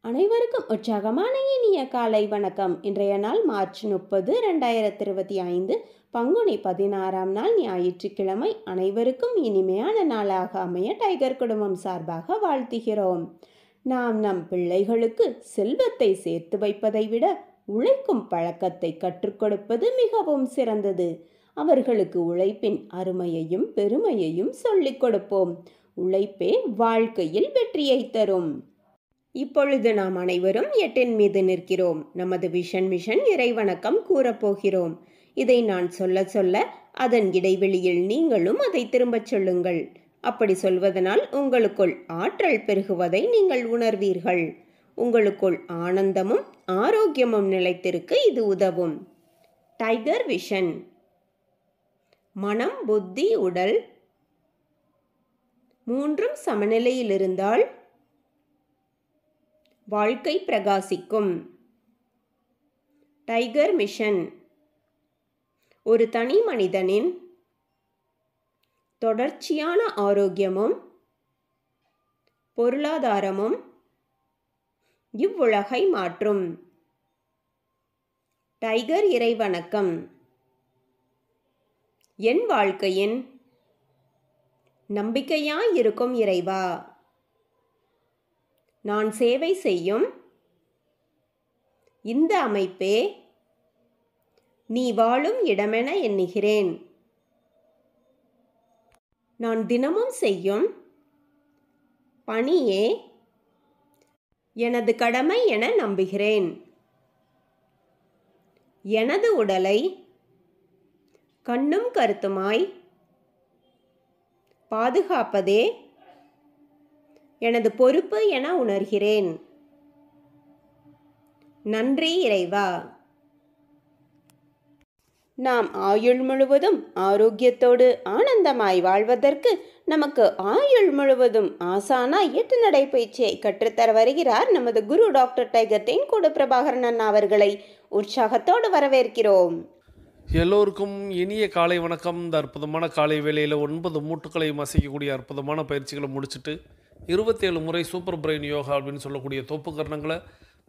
அனைவருக்கும் உற்சாகமான இனிய காலை வணக்கம். இன்றைய நாள் மார்ச் 30, 2025, பங்குனி 16ஆம் நாள் ஞாயிற்றுக்கிழமை. அனைவருக்கும் இனிமையான நாளாக அமைய டைகர் குடும்பம் சார்பாக வாழ்த்துகிறோம். நாம் நம் பிள்ளைகளுக்கு செல்வத்தை சேர்த்து வைப்பதை விட உழைக்கும் பழக்கத்தை கற்றுக் கொடுப்பது மிகவும் சிறந்தது. அவர்களுக்கு உழைப்பின் அருமையையும் பெருமையையும் சொல்லிக் கொடுப்போம். உழைப்பே வாழ்க்கையில் வெற்றியை தரும். இப்பொழுது நாம் அனைவரும் 8 மீது நிற்கிறோம். நமது விஷன் மிஷன் இறைவணக்கம் கூறப்போகிறோம். இதை நான் சொல்ல சொல்ல அதன் இடைவெளியில் நீங்களும் அதை திரும்பச் சொல்லுங்கள். அப்படி சொல்வதனால் உங்களுக்குள் ஆற்றல் பெருகுவதை நீங்கள் உணர்வீர்கள். உங்களுக்குள் ஆனந்தமும் ஆரோக்கியமும் நிலைத்திருக்க இது உதவும். Tiger vision. மனம், புத்தி, உடல் மூன்றும் சமநிலையில் இருந்தால் வாழ்க்கை பிரகாசிக்கும். Tiger mission. ஒரு தனி மனிதனின் தொடர்ச்சியான ஆரோக்கியமும் பொருளாதாரமும் இவ்வுலகை மாற்றும். டைகர் இறைவணக்கம். என் வாழ்க்கையின் நம்பிக்கையாயிருக்கும் இறைவா, நான் சேவை செய்யும் இந்த அமைப்பே நீ வாழும் இடமென எண்ணுகிறேன். நான் தினமும் செய்யும் பணியே எனது கடமை என நம்புகிறேன். எனது உடலை கண்ணும் கருத்துமாய் பாதுகாப்பதே எனது பொறுப்பு என உணர்கிறேன். நன்றி இறைவா. நாம் ஆயுள் முழுவதும் ஆரோக்கியத்தோடு ஆனந்தமாய் வாழ்வதற்கு நமக்கு ஆயுள் முழுவதும் ஆசானாய் 8 நடைப்பயிற்சியை கற்றுத்தர வருகிறார் நமது குரு டாக்டர் டைகர் தேன்கூடு பிரபாகரன் அண்ணா அவர்களை உற்சாகத்தோடு வரவேற்கிறோம். எல்லோருக்கும் இனிய காலை வணக்கம். இந்த அற்புதமான காலை வேளையில் 9 மூட்டுக்களையும் அசைக்கக்கூடிய அற்புதமான பயிற்சிகளை முடிச்சுட்டு 27 முறை சூப்பர் பிரெயின் யோகா அப்படின்னு சொல்லக்கூடிய தொப்புக்கரணங்களை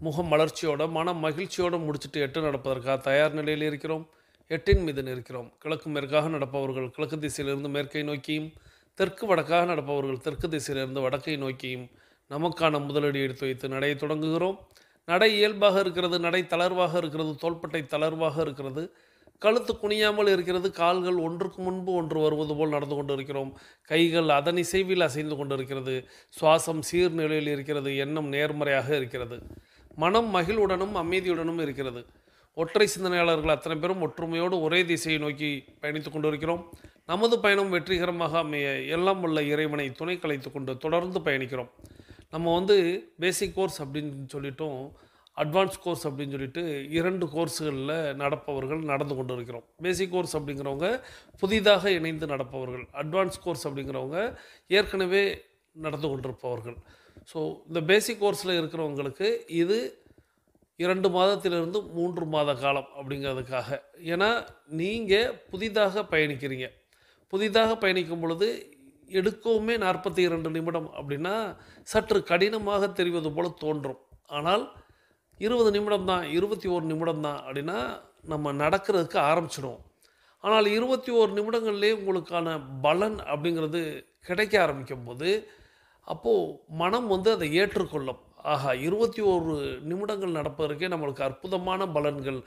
முகம் மலர்ச்சியோட மன மகிழ்ச்சியோடு முடிச்சுட்டு 8 நடப்பதற்காக தயார் நிலையில் இருக்கிறோம். 8 மீது இருக்கிறோம். கிழக்கு மேற்காக நடப்பவர்கள் கிழக்கு திசையிலிருந்து மேற்கை நோக்கியும், தெற்கு வடக்காக நடப்பவர்கள் தெற்கு திசையிலிருந்து வடக்கை நோக்கியும் நமக்கான முதலடி எடுத்து வைத்து நடையை தொடங்குகிறோம். நடை இயல்பாக இருக்கிறது, நடை தளர்வாக இருக்கிறது, தோள்பட்டை தளர்வாக இருக்கிறது, கழுத்து குனியாமல் இருக்கிறது, கால்கள் ஒன்றுக்கு முன்பு ஒன்று வருவது போல் நடந்து கொண்டு இருக்கிறோம். கைகள் அதன் இசைவில் அசைந்து கொண்டு இருக்கிறது. சுவாசம் சீர்நிலையில் இருக்கிறது. எண்ணம் நேர்மறையாக இருக்கிறது. மனம் மகிழ்வுடனும் அமைதியுடனும் இருக்கிறது. ஒற்றை சிந்தனையாளர்கள் அத்தனை பேரும் ஒற்றுமையோடு ஒரே திசையை நோக்கி பயணித்து கொண்டு இருக்கிறோம். நமது பயணம் வெற்றிகரமாக அமைய எல்லாம் உள்ள இறைவனை துணை கலைத்து கொண்டு தொடர்ந்து பயணிக்கிறோம். நம்ம பேசிக் கோர்ஸ் அப்படின்னு சொல்லிட்டோம், அட்வான்ஸ் கோர்ஸ் அப்படின்னு சொல்லிட்டு 2 கோர்ஸுகளில் நடப்பவர்கள் நடந்து கொண்டு இருக்கிறோம். பேசிக் கோர்ஸ் அப்படிங்கிறவங்க புதிதாக இணைந்து நடப்பவர்கள், அட்வான்ஸ் கோர்ஸ் அப்படிங்கிறவங்க ஏற்கனவே நடந்து கொண்டிருப்பவர்கள். ஸோ இந்த பேசிக் கோர்ஸில் இருக்கிறவங்களுக்கு இது 2 மாதத்திலிருந்து 3 மாத காலம் அப்படிங்கிறதுக்காக. ஏன்னா நீங்கள் புதிதாக பயணிக்கிறீங்க. புதிதாக பயணிக்கும் பொழுது எடுக்கவுமே 42 நிமிடம் அப்படின்னா சற்று கடினமாக தெரிவது போல் தோன்றும். ஆனால் 20 நிமிடம் தான், 21 நிமிடம் தான் அப்படின்னா நம்ம நடக்கிறதுக்கு ஆரம்பிச்சிடுவோம். ஆனால் 21 நிமிடங்கள்லேயே உங்களுக்கான பலன் அப்படிங்கிறது கிடைக்க ஆரம்பிக்கும் போது அப்போது மனம் அதை ஏற்றுக்கொள்ளும். ஆஹா, 21 நிமிடங்கள் நடப்பதற்கே நம்மளுக்கு அற்புதமான பலன்கள்,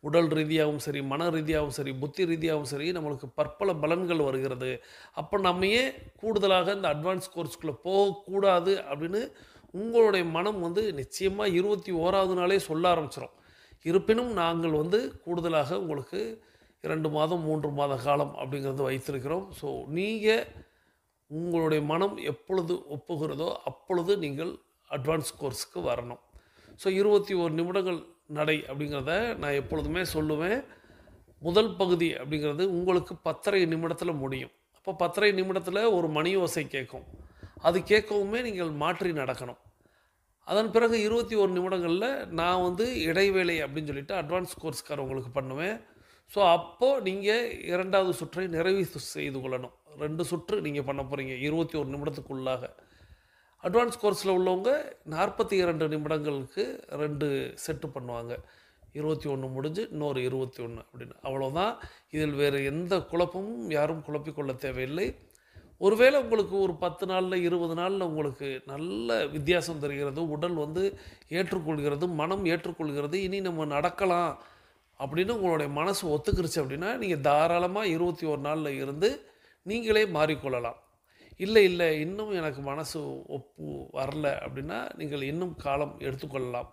உடல் ரீதியாகவும் சரி, மன ரீதியாகவும் சரி, புத்தி ரீதியாகவும் சரி, நம்மளுக்கு பற்பல பலன்கள் வருகிறது. அப்போ நம்மையே கூடுதலாக இந்த அட்வான்ஸ் கோர்ஸ்குள்ளே போகக்கூடாது அப்படின்னு உங்களுடைய மனம் நிச்சயமாக 21ஆவது நாளே சொல்ல ஆரம்பிச்சிடும். இருப்பினும் நாங்கள் கூடுதலாக உங்களுக்கு 2 மாதம் 3 மாத காலம் அப்படிங்கிறது வைத்திருக்கிறோம். ஸோ நீங்கள் உங்களுடைய மனம் எப்பொழுது ஒப்புகிறதோ அப்பொழுது நீங்கள் அட்வான்ஸ் கோர்ஸுக்கு வரணும். ஸோ 21 நிமிடங்கள் நடை அப்படிங்கிறத நான் எப்பொழுதுமே சொல்லுவேன். முதல் பகுதி அப்படிங்கிறது உங்களுக்கு 10:30 நிமிடத்தில் முடியும். அப்போ 10:30 நிமிடத்தில் ஒரு மணி ஓசை கேட்கும். அது கேட்கவுமே நீங்கள் மாற்றி நடக்கணும். அதன் பிறகு 21 நிமிடங்களில் நான் இடைவேளை அப்படின்னு சொல்லிட்டு அட்வான்ஸ் கோர்ஸ்காரவங்களுக்கு பண்ணுவேன். ஸோ அப்போது நீங்கள் 2வது சுற்றை நிறைவு செய்து கொள்ளணும். 2 சுற்று நீங்கள் பண்ண போகிறீங்க 21 நிமிடத்துக்குள்ளாக. அட்வான்ஸ் கோர்ஸில் உள்ளவங்க 42 நிமிடங்களுக்கு 2 செட்டு பண்ணுவாங்க. 21 முடிஞ்சு இன்னொரு 21 அப்படின்னு. அவ்வளோதான். இதில் வேறு எந்த குழப்பமும் யாரும் குழப்பிக்கொள்ள தேவையில்லை. ஒருவேளை உங்களுக்கு ஒரு 10 நாளில் 20 நாளில் உங்களுக்கு நல்ல வித்தியாசம் தெரிகிறது, உடல் வந்து ஏற்றுக்கொள்கிறது, மனம் ஏற்றுக்கொள்கிறது, இனி நம்ம நடக்கலாம் அப்படின்னு உங்களுடைய மனசு ஒத்துக்கிருச்சு அப்படின்னா நீங்கள் தாராளமாக 21 நாளில் இருந்து நீங்களே மாறிக்கொள்ளலாம். இல்லை இல்லை இன்னும் எனக்கு மனசு ஒப்பு வரல அப்படின்னா நீங்கள் இன்னும் காலம் எடுத்துக்கொள்ளலாம்.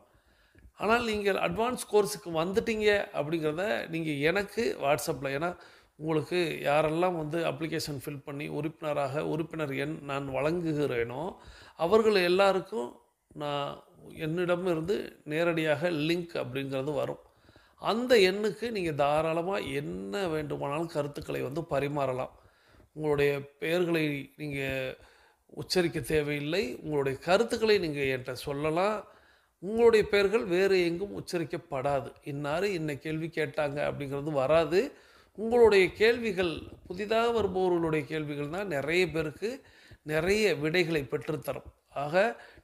ஆனால் நீங்கள் அட்வான்ஸ் கோர்ஸுக்கு வந்துட்டீங்க அப்படிங்கிறத நீங்கள் எனக்கு வாட்ஸ்அப்பில், ஏன்னா உங்களுக்கு யாரெல்லாம் வந்து அப்ளிகேஷன் ஃபில் பண்ணி உறுப்பினர் எண் நான் வழங்குகிறேனோ அவர்கள் எல்லாருக்கும் நான் என்னிடமிருந்து நேரடியாக லிங்க் அப்படிங்கிறது வரும். அந்த எண்ணுக்கு நீங்கள் தாராளமாக என்ன வேண்டுமானாலும் கருத்துக்களை வந்து பரிமாறலாம். உங்களுடைய பெயர்களை நீங்கள் உச்சரிக்க தேவையில்லை, உங்களுடைய கருத்துக்களை நீங்கள் என்கிட்ட சொல்லலாம். உங்களுடைய பெயர்கள் வேறு எங்கும் உச்சரிக்கப்படாது. இன்னார் இன்ன கேள்வி கேட்டாங்க அப்படிங்கிறது வராது. உங்களுடைய கேள்விகள், புதிதாக வருபவர்களுடைய கேள்விகள் தான் நிறைய பேருக்கு நிறைய விடைகளை பெற்றுத்தரும். ஆக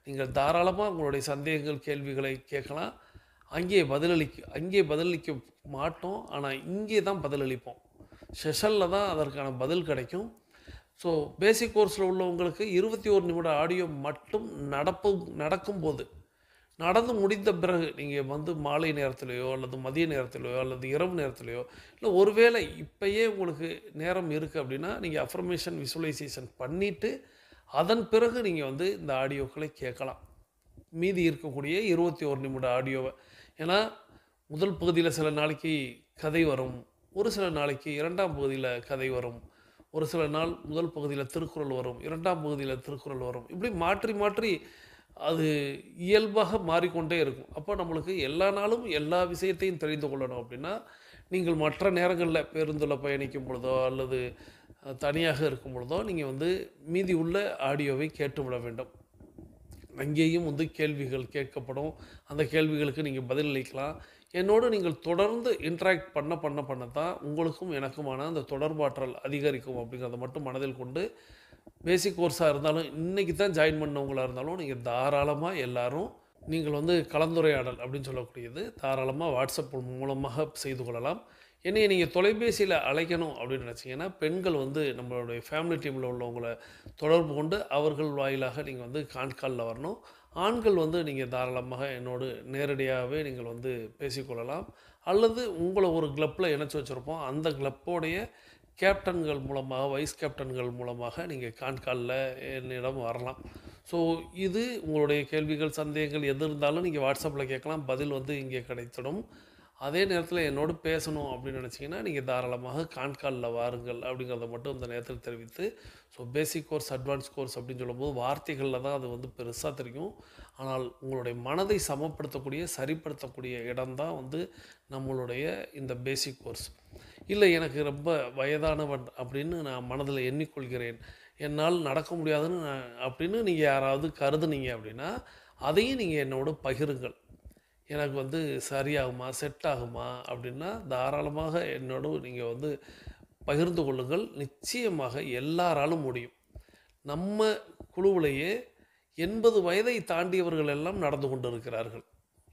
நீங்கள் தாராளமாக உங்களுடைய சந்தேகங்கள், கேள்விகளை கேட்கலாம். அங்கே பதிலளிக்க மாட்டோம், ஆனால் இங்கே தான் பதிலளிப்போம். செஷனில் தான் அதற்கான பதில் கிடைக்கும். ஸோ பேசிக் கோர்ஸில் உள்ளவங்களுக்கு 21 நிமிட ஆடியோ மட்டும் நடக்கும்போது, நடந்து முடிந்த பிறகு நீங்கள் வந்து மாலை நேரத்திலேயோ அல்லது மதிய நேரத்திலேயோ அல்லது இரவு நேரத்திலேயோ, இல்லை ஒருவேளை இப்போயே உங்களுக்கு நேரம் இருக்குது அப்படின்னா நீங்கள் அஃபர்மேஷன் விசுவலைசேஷன் பண்ணிவிட்டு அதன் பிறகு நீங்கள் வந்து இந்த ஆடியோக்களை கேட்கலாம். மீதி இருக்கக்கூடிய 21 நிமிட ஆடியோவை. ஏன்னா முதல் பகுதியில் சில நாளைக்கு கதை வரும், ஒரு சில நாளைக்கு 2ஆம் பகுதியில் கதை வரும், ஒரு சில நாள் முதல் பகுதியில் திருக்குறள் வரும், 2ஆம் பகுதியில் திருக்குறள் வரும். இப்படி மாற்றி மாற்றி அது இயல்பாக மாறிக்கொண்டே இருக்கும். அப்போ நம்மளுக்கு எல்லா நாளும் எல்லா விஷயத்தையும் தெரிந்து கொள்ளணும் அப்படின்னா நீங்கள் மற்ற நேரங்களில் பேருந்தில் பயணிக்கும் பொழுதோ அல்லது தனியாக இருக்கும் பொழுதோ நீங்கள் வந்து மீதி உள்ள ஆடியோவை கேட்டுவிட வேண்டும். அங்கேயும் வந்து கேள்விகள் கேட்கப்படும். அந்த கேள்விகளுக்கு நீங்கள் பதிலளிக்கலாம். என்னோடு நீங்கள் தொடர்ந்து இன்ட்ராக்ட் பண்ண தான் உங்களுக்கும் எனக்குமான அந்த தொடர்பாற்றல் அதிகரிக்கும் அப்படிங்கிறத மட்டும் மனதில் கொண்டு, பேசிக் கோர்ஸாக இருந்தாலும் இன்றைக்கி தான் ஜாயின் பண்ணவங்களாக இருந்தாலும் நீங்கள் தாராளமாக எல்லாரும் நீங்கள் வந்து கலந்துரையாடல் அப்படின்னு சொல்லக்கூடியது தாராளமாக வாட்ஸ்அப் மூலமாக செய்து கொள்ளலாம். என்னையை நீங்கள் தொலைபேசியில் அழைக்கணும் அப்படின்னு நினச்சிங்கன்னா பெண்கள் வந்து நம்மளுடைய ஃபேமிலி டீமில் உள்ளவங்களை தொடர்பு கொண்டு அவர்கள் வாயிலாக நீங்கள் வந்து கான்காலில் வரணும். ஆண்கள் வந்து நீங்கள் தாராளமாக என்னோடு நேரடியாகவே நீங்கள் வந்து பேசிக்கொள்ளலாம். அல்லது உங்களை ஒரு கிளப்பில் இணைச்சி வச்சுருப்போம், அந்த கிளப்போடைய கேப்டன்கள் மூலமாக, வைஸ் கேப்டன்கள் மூலமாக நீங்கள் கான்காலில் என்னிடம் வரலாம். ஸோ இது உங்களுடைய கேள்விகள், சந்தேகங்கள் எது இருந்தாலும் நீங்கள் வாட்ஸ்அப்பில் கேட்கலாம், பதில் வந்து இங்கே கிடைத்திடும். அதே நேரத்தில் என்னோடு பேசணும் அப்படின்னு நினச்சிங்கன்னா நீங்கள் தாராளமாக கான்காலில் வாருங்கள் அப்படிங்கிறத மட்டும் இந்த நேரத்தில் தெரிவித்து, so basic course, advance course அப்படின்னு சொல்லும்போது வார்த்தைகளில் தான் அது வந்து பெருசாக தெரியும். ஆனால் உங்களுடைய மனதை சமப்படுத்தக்கூடிய, சரிப்படுத்தக்கூடிய இடம்தான் வந்து நம்மளுடைய இந்த பேசிக் கோர்ஸ். இல்லை எனக்கு ரொம்ப வயதானவன் அப்படின்னு நான் மனதில் எண்ணிக்கொள்கிறேன், என்னால் நடக்க முடியாதுன்னு அப்படின்னு நீங்கள் யாராவது கருதுனீங்க அப்படின்னா அதையும் நீங்கள் என்னோட பகிருங்கள். எனக்கு வந்து சரியாகுமா, செட் ஆகுமா அப்படின்னா தாராளமாக என்னோடு நீங்கள் வந்து பகிர்ந்து கொள்ளுங்கள். நிச்சயமாக எல்லாராலும் முடியும். நம்ம குழுவிலேயே 80 வயதை தாண்டியவர்கள் எல்லாம் நடந்து கொண்டு இருக்கிறார்கள்.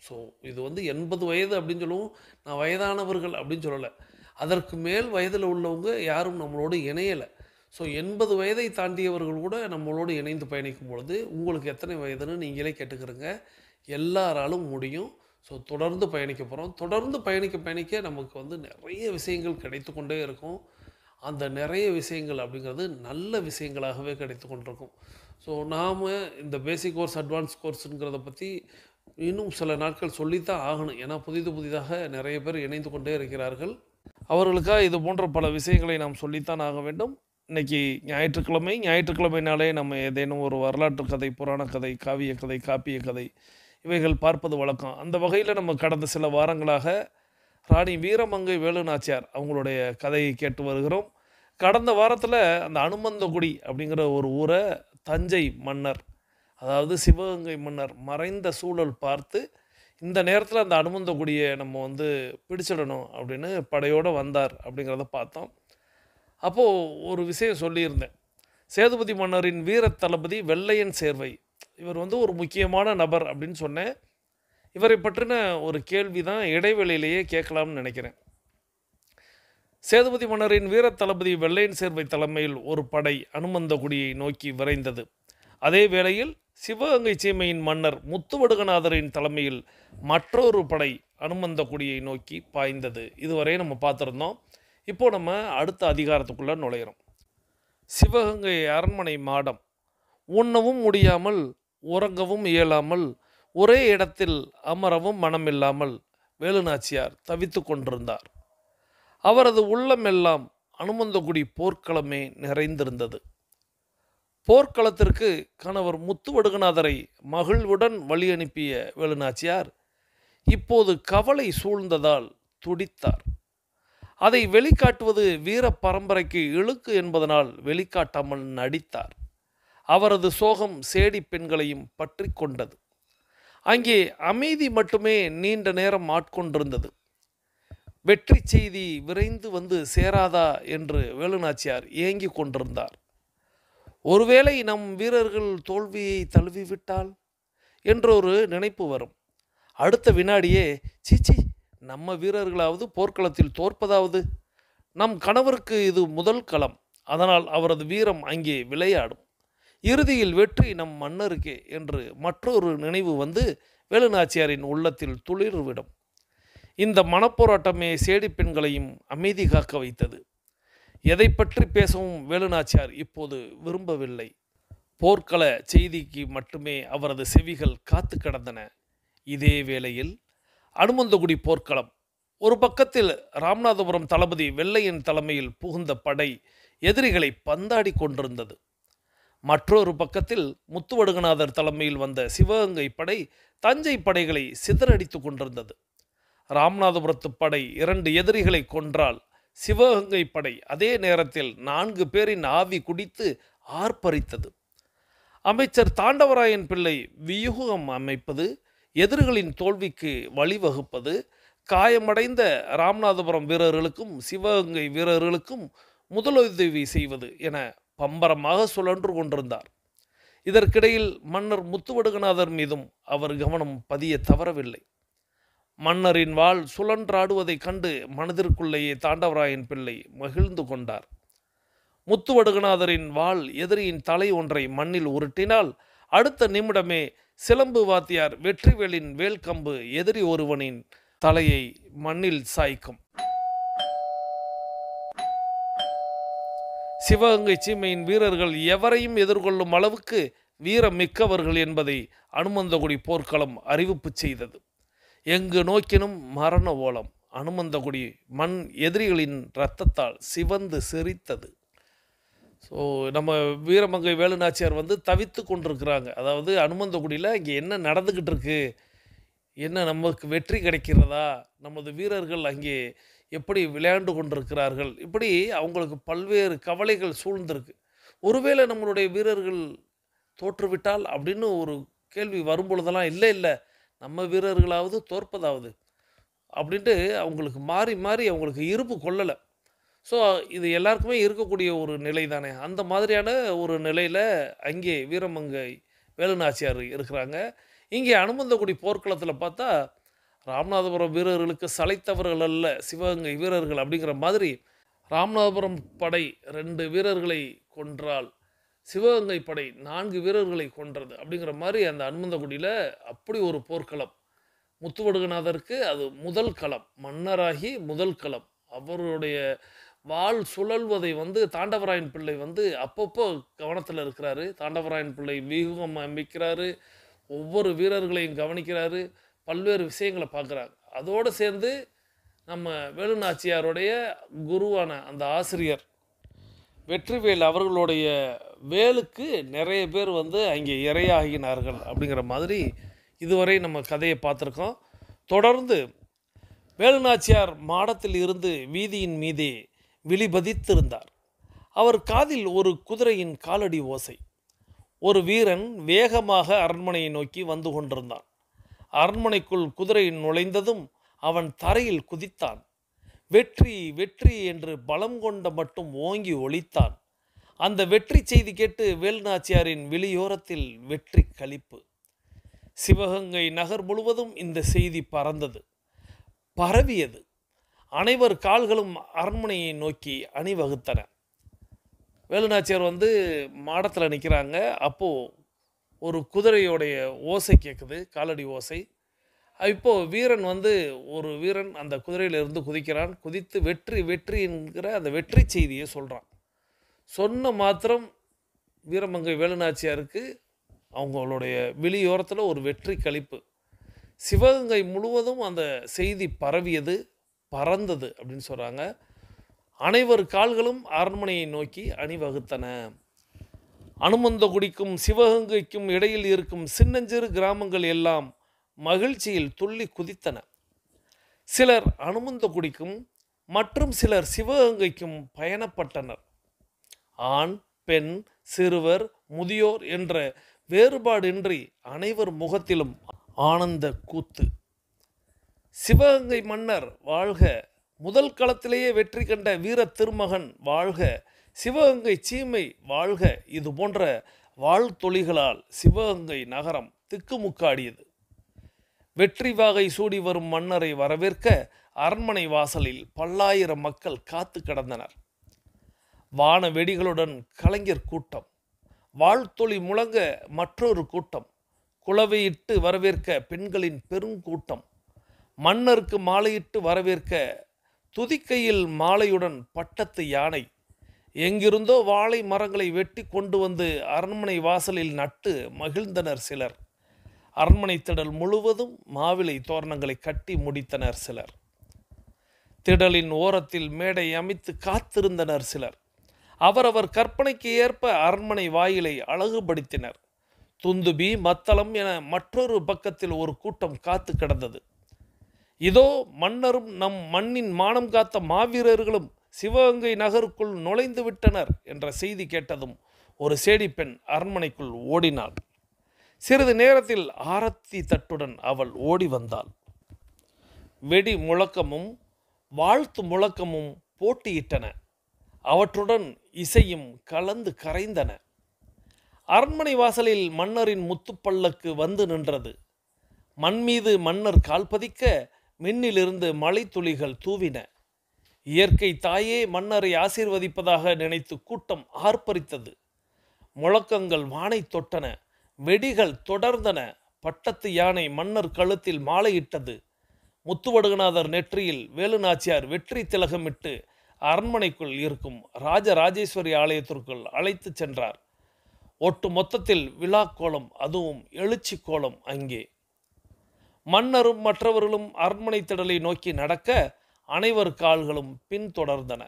ஸோ இது வந்து 80 வயது அப்படின்னு சொல்லவும் நான் வயதானவர்கள் அப்படின்னு சொல்லலை, அதற்கு மேல் வயதில் உள்ளவங்க யாரும் நம்மளோடு இணையலை. ஸோ 80 வயதை தாண்டியவர்கள் கூட நம்மளோடு இணைந்து பயணிக்கும் பொழுது உங்களுக்கு எத்தனை வயதுன்னு நீங்களே கேட்டுக்கிறங்க. எல்லாராலும் முடியும். ஸோ தொடர்ந்து பயணிக்க போகிறோம். தொடர்ந்து பயணிக்க நமக்கு வந்து நிறைய விஷயங்கள் கிடைத்து கொண்டே இருக்கும். அந்த நிறைய விஷயங்கள் அப்படிங்கிறது நல்ல விஷயங்களாகவே கிடைத்து கொண்டிருக்கும். ஸோ நாம் இந்த பேசிக் கோர்ஸ், அட்வான்ஸ் கோர்ஸுங்கிறத பற்றி இன்னும் சில நாட்கள் சொல்லித்தான் ஆகணும். ஏன்னா புதிதாக நிறைய பேர் இணைந்து கொண்டே இருக்கிறார்கள். அவர்களுக்காக இது போன்ற பல விஷயங்களை நாம் சொல்லித்தான் ஆக வேண்டும். இன்றைக்கி ஞாயிற்றுக்கிழமைனாலே நம்ம ஏதேனும் ஒரு வரலாற்று கதை, புராண கதை, காவிய கதை, காப்பிய கதை இவைகள் பார்ப்பது வழக்கம். அந்த வகையில் நம்ம கடந்த சில வாரங்களாக ராணி வீரமங்கை வேலுநாச்சியார் அவங்களுடைய கதையை கேட்டு வருகிறோம். கடந்த வாரத்தில் அந்த அனுமந்தகுடி அப்படிங்கிற ஒரு ஊரை தஞ்சை மன்னர், அதாவது சிவகங்கை மன்னர் மறைந்த சூழல் பார்த்து இந்த நேரத்தில் அந்த அனுமந்தகுடியை நம்ம வந்து பிடிச்சிடணும் அப்படின்னு படையோடு வந்தார் அப்படிங்கிறத பார்த்தோம். அப்போது ஒரு விஷயம் சொல்லியிருந்தேன். சேதுபதி மன்னரின் வீர தளபதி வெள்ளையன் சேர்வை இவர் வந்து ஒரு முக்கியமான நபர் அப்படின்னு சொன்னேன். இவரை பற்றின ஒரு கேள்வி தான் இடைவேளையிலேயே கேட்கலாம்னு நினைக்கிறேன். சேதுபதி மன்னரின் வீர தளபதி வெள்ளையன் சேர்வை தலைமையில் ஒரு படை அனுமந்தகுடியை நோக்கி விரைந்தது. அதே வேளையில் சிவகங்கை சீமையின் மன்னர் முத்துவடுகநாதரின் தலைமையில் மற்றொரு படை அனுமந்தகுடியை நோக்கி பாய்ந்தது. இதுவரை நம்ம பார்த்துருந்தோம். இப்போது நம்ம அடுத்த அதிகாரத்துக்குள்ளே நுழையிறோம். சிவகங்கை அரண்மனை மாடம். உண்ணவும் முடியாமல் உறங்கவும் இயலாமல் ஒரே இடத்தில் அமரவும் மனமில்லாமல் வேலுநாச்சியார் தவித்து கொண்டிருந்தார். அவரது உள்ளமெல்லாம் அனுமந்தகுடி போர்க்களமே நிறைந்திருந்தது. போர்க்களத்திற்கு கணவர் முத்துவடுகநாதரை மகிழ்வுடன் வழி அனுப்பிய வேலுநாச்சியார் இப்போது கவலை சூழ்ந்ததால் துடித்தார். அதை வெளிக்காட்டுவது வீர பரம்பரைக்கு இழுக்கு என்பதனால் வெளிக்காட்டாமல் நடித்தார். அவரது சோகம் சேடி பெண்களையும் பற்றி கொண்டது. அங்கே அமைதி மட்டுமே நீண்ட நேரம் ஆட்கொண்டிருந்தது. வெற்றி செய்தி விரைந்து வந்து சேராதா என்று வேலுநாச்சியார் ஏங்கிக் கொண்டிருந்தார். ஒருவேளை நம் வீரர்கள் தோல்வியை தழுவிவிட்டால் என்றொரு நினைப்பு வரும். அடுத்த வினாடியே சீச்சி, நம்ம வீரர்களாவது போர்க்களத்தில் தோற்பதாவது. நம் கணவருக்கு இது முதல் களம், அதனால் அவரது வீரம் அங்கே விளையாடும். இறுதியில் வெற்றி நம் மன்னருக்கே என்று மற்றொரு நினைவு வந்து வேலுநாச்சியாரின் உள்ளத்தில் துளிர்விடும். இந்த மனப்போராட்டமே சேடி பெண்களையும் அமைதி காக்க வைத்தது. எதை பற்றி பேசவும் வேலுநாச்சியார் இப்போது விரும்பவில்லை. போர்க்கள செய்திக்கு மட்டுமே அவரது செவிகள் காத்து கிடந்தன. இதே வேளையில் அனுமந்தகுடி போர்க்களம். ஒரு பக்கத்தில் ராமநாதபுரம் தளபதி வெள்ளையன் தலைமையில் புகுந்த படை எதிரிகளை பந்தாடி கொண்டிருந்தது. மற்றொரு பக்கத்தில் முத்துவடுகநாதர் தலைமையில் வந்த சிவகங்கை படை தஞ்சை படைகளை சிதறடித்து கொண்டிருந்தது. ராமநாதபுரத்து படை 2 எதிரிகளை கொன்றால் சிவகங்கை படை அதே நேரத்தில் 4 பேரின் ஆவி குடித்து ஆர்ப்பரித்தது. அமைச்சர் தாண்டவராயன் பிள்ளை வியூகம் அமைப்பது, எதிரிகளின் தோல்விக்கு வழிவகுப்பது, காயமடைந்த ராமநாதபுரம் வீரர்களுக்கும் சிவகங்கை வீரர்களுக்கும் முதலுதவி செய்வது என பம்பரமாக சுழன்று கொண்டிருந்தார். இதற்கிடையில் மன்னர் முத்துவடுகநாதர் மீதும் அவர் கவனம் பதிய தவறவில்லை. மன்னரின் வாள் சுழன்றாடுவதைக் கண்டு மனதிற்குள்ளேயே தாண்டவராயன் பிள்ளை மகிழ்ந்து கொண்டார். முத்துவடுகநாதரின் வாள் எதிரியின் தலை ஒன்றை மண்ணில் உருட்டினால் அடுத்த நிமிடமே சிலம்பு வாத்தியார் வெற்றிவேலின் வேல்கம்பு எதிரி ஒருவனின் தலையை மண்ணில் சாய்க்கும். சிவகங்கை சீமையின் வீரர்கள் எவரையும் எதிர்கொள்ளும் அளவுக்கு வீரம் மிக்கவர்கள் என்பதை அனுமந்தகுடி போர்க்களம் அறிவிப்பு செய்தது. எங்கு நோக்கினும் மரண ஓலம். அனுமந்தகுடி மண் எதிரிகளின் இரத்தத்தால் சிவந்து சிரித்தது. ஸோ நம்ம வீரமங்கை வேலுநாச்சியார் வந்து தவித்து கொண்டிருக்கிறாங்க. அதாவது அனுமந்தகுடியில் இங்கே என்ன நடந்துக்கிட்டு இருக்கு, என்ன நமக்கு வெற்றி கிடைக்கிறதா, நமது வீரர்கள் அங்கே எப்படி விளையாண்டு கொண்டிருக்கிறார்கள், இப்படி அவங்களுக்கு பல்வேறு கவலைகள் சூழ்ந்திருக்கு. ஒருவேளை நம்மளுடைய வீரர்கள் தோற்றுவிட்டால் அப்படின்னு ஒரு கேள்வி வரும்பொழுதெல்லாம் இல்லை நம்ம வீரர்களாவது தோற்பதாவது அப்படின்ட்டு அவங்களுக்கு மாறி மாறி அவங்களுக்கு இருப்பு கொள்ளலை. ஸோ இது எல்லாருக்குமே இருக்கக்கூடிய ஒரு நிலை தானே. அந்த மாதிரியான ஒரு நிலையில் அங்கே வீரமங்கை வேலுநாச்சியார் இருக்கிறாங்க. இங்கே அனுமந்தகுடி போர்க்களத்தில் பார்த்தா ராமநாதபுரம் வீரர்களுக்கு சளைத்தவர்கள் அல்ல சிவகங்கை வீரர்கள் அப்படிங்கிற மாதிரி ராமநாதபுரம் படை 2 வீரர்களை கொன்றால் சிவகங்கை படை 4 வீரர்களை கொன்றது அப்படிங்கிற மாதிரி அந்த அனுமந்தகுடியில் அப்படி ஒரு போர்க்களம். முத்துவடுகநாதருக்கு அது முதல் களம், மன்னராகி முதல் களம். அவருடைய வாள் சுழல்வதை வந்து தாண்டவராயன் பிள்ளை வந்து அப்பப்போ கவனத்தில் இருக்கிறாரு. தாண்டவராயன் பிள்ளை வியூகம் அமைக்கிறாரு, ஒவ்வொரு வீரர்களையும் கவனிக்கிறாரு, பல்வேறு விஷயங்களை பார்க்குறாங்க. அதோடு சேர்ந்து நம்ம வேலுநாச்சியாருடைய குருவான அந்த ஆசிரியர் வெற்றிவேல் அவர்களுடைய வேலுக்கு நிறைய பேர் வந்து அங்கே இரையாகினார்கள் அப்படிங்கிற மாதிரி இதுவரை நம்ம கதையை பார்த்துருக்கோம். தொடர்ந்து வேலுநாச்சியார் மாடத்தில் இருந்து வீதியின் மீதே விழிபதித்திருந்தார். அவர் காதில் ஒரு குதிரையின் காலடி ஓசை. ஒரு வீரன் வேகமாக அரண்மனையை நோக்கி வந்து கொண்டிருந்தான். அரண்மனைக்குள் குதிரை நுழைந்ததும் அவன் தரையில் குதித்தான். வெற்றி வெற்றி என்று பலம் கொண்ட மட்டும் ஓங்கி ஒலித்தான். அந்த வெற்றி செய்தி கேட்டு வேலுநாச்சியாரின் வெளியோரத்தில் வெற்றி களிப்பு. சிவகங்கை நகர் முழுவதும் இந்த செய்தி பறந்தது, பரவியது. அனைவர் கால்களும் அரண்மனையை நோக்கி அணிவகுத்தன. வேலுநாச்சியார் மாடத்தில் நிற்கிறாங்க. அப்போது ஒரு குதிரையோடைய ஓசை கேட்குது, காலடி ஓசை. இப்போது வீரன் ஒரு வீரன் அந்த குதிரையிலிருந்து குதிக்கிறான். குதித்து வெற்றி வெற்றி என்கிற அந்த வெற்றி செய்தியை சொல்கிறான். சொன்ன மாத்திரம் வீரமங்கை வேலுநாச்சியாருக்கு அவங்களுடைய வெளியோரத்தில் ஒரு வெற்றி களிப்பு. சிவகங்கை முழுவதும் அந்த செய்தி பரவியது, பறந்தது அப்படின்னு சொல்கிறாங்க. அனைவர் கால்களும் அரண்மனையை நோக்கி அணிவகுத்தன. அனுமந்தகுடிக்கும் சிவகங்கைக்கும் இடையில் இருக்கும் சின்னஞ்சிறு கிராமங்கள் எல்லாம் மகிழ்ச்சியில் துள்ளி குதித்தன. சிலர் அனுமந்தகுடிக்கும் மற்றும் சிலர் சிவகங்கைக்கும் பயணப்பட்டனர். ஆண், பெண், சிறுவர், முதியோர் என்ற வேறுபாடின்றி அனைவர் முகத்திலும் ஆனந்த கூத்து. சிவகங்கை மன்னர் வாழ்க, முதல் களத்திலேயே வெற்றி கண்ட வீர திருமகன் வாழ்க, சிவகங்கை சீமை வாழ்க, இது போன்ற வாழ்த்தொழிகளால் சிவகங்கை நகரம் திக்குமுக்காடியது. வெற்றி வாகை சூடி வரும் மன்னரை வரவேற்க அரண்மனை வாசலில் பல்லாயிரம் மக்கள் காத்து கிடந்தனர். வான வெடிகளுடன் கலைஞர் கூட்டம், வாழ்த்தொழி முழங்க மற்றொரு கூட்டம், குளவையிட்டு வரவேற்க பெண்களின் பெருங்கூட்டம், மன்னருக்கு மாலையிட்டு வரவேற்க துதிக்கையில் மாலையுடன் பட்டத்து யானை, எங்கிருந்தோ வாழை மரங்களை வெட்டி கொண்டு வந்து அரண்மனை வாசலில் நட்டு மகிழ்ந்தனர் சிலர். அரண்மனை திடல் முழுவதும் மாவிலை தோரணங்களை கட்டி முடித்தனர் சிலர். திடலின் ஓரத்தில் மேடை அமைத்து காத்திருந்தனர் சிலர். அவரவர் கற்பனைக்கு ஏற்ப அரண்மனை வாயிலை அழகுபடுத்தினர். துந்துபி, மத்தளம் என மற்றொரு பக்கத்தில் ஒரு கூட்டம் காத்து கிடந்தது. இதோ மன்னரும் நம் மண்ணின் மானம் காத்த மாவீரர்களும் சிவகங்கை நகருக்குள் நுழைந்து விட்டனர் என்ற செய்தி கேட்டதும் ஒரு சேடிப்பெண் அரண்மனைக்குள் ஓடினாள். சிறிது நேரத்தில் ஆரத்தி தட்டுடன் அவள் ஓடி வந்தாள். வெடி முழக்கமும் வாழ்த்து முழக்கமும் போட்டியிட்டன. அவற்றுடன் இசையும் கலந்து கரைந்தன. அரண்மனை வாசலில் மன்னரின் முத்துப்பல்லக்கு வந்து நின்றது. மண் மீது மன்னர் கால்பதிக்க மின்னிலிருந்து மழை துளிகள் தூவின. இயற்கை தாயே மன்னரை ஆசீர்வதிப்பதாக நினைத்து கூட்டம் ஆர்ப்பரித்தது. முழக்கங்கள் வானை தொட்டன, வெடிகள் தொடர்ந்தன. பட்டத்து யானை மன்னர் கழுத்தில் மாலையிட்டது. முத்துவடுகநாதர் நெற்றியில் வேலுநாச்சியார் வெற்றி திலகமிட்டு அரண்மனைக்குள் இருக்கும் ராஜராஜேஸ்வரி ஆலயத்திற்குள் அழைத்து சென்றார். ஒட்டு மொத்தத்தில் விழா கோலம், அதுவும் எழுச்சி கோலம் அங்கே. மன்னரும் மற்றவர்களும் அரண்மனை திடலை நோக்கி நடக்க அனைவர் கால்களும் பின்தொடர்ந்தன.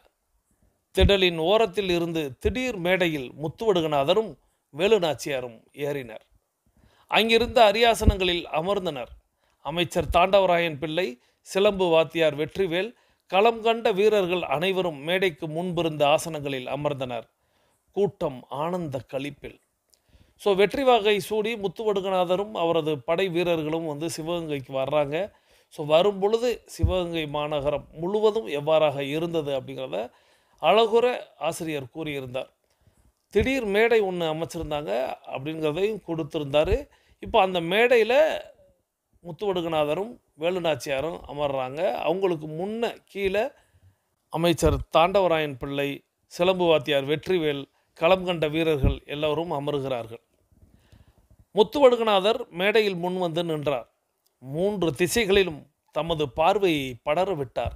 திடலின் ஓரத்தில் இருந்து திடீர் மேடையில் முத்துவடுகநாதரும் வேலுநாச்சியாரும் ஏறினர். அங்கிருந்த அரியாசனங்களில் அமர்ந்தனர். அமைச்சர் தாண்டவராயன் பிள்ளை, சிலம்பு வாத்தியார் வெற்றிவேல், களம் கண்ட வீரர்கள் அனைவரும் மேடைக்கு முன்பிருந்த ஆசனங்களில் அமர்ந்தனர். கூட்டம் ஆனந்த களிப்பில். வெற்றி வாகை சூடி முத்துவடுகநாதரும் அவரது படை வீரர்களும் சிவகங்கைக்கு வர்றாங்க. வரும் பொழுது சிவகங்கை மாநகரம் முழுவதும் எவ்வாறாக இருந்தது அப்படிங்கிறத அழகுற ஆசிரியர் கூறியிருந்தார். திடீர் மேடை ஒன்று அமைச்சிருந்தாங்க அப்படிங்கிறதையும் கொடுத்துருந்தார். இப்போ அந்த மேடையில் முத்துவடுகநாதரும் வேலுநாச்சியாரும் அமர்றாங்க. அவங்களுக்கு முன்ன கீழே அமைச்சர் தாண்டவராயன் பிள்ளை, சிலம்பு வாத்தியார் வெற்றிவேல், களம் கண்ட வீரர்கள் எல்லோரும் அமர்கிறார்கள். முத்துவடுகநாதர் மேடையில் முன் வந்து நின்றார். 3 திசைகளிலும் தமது பார்வையை படர விட்டார்.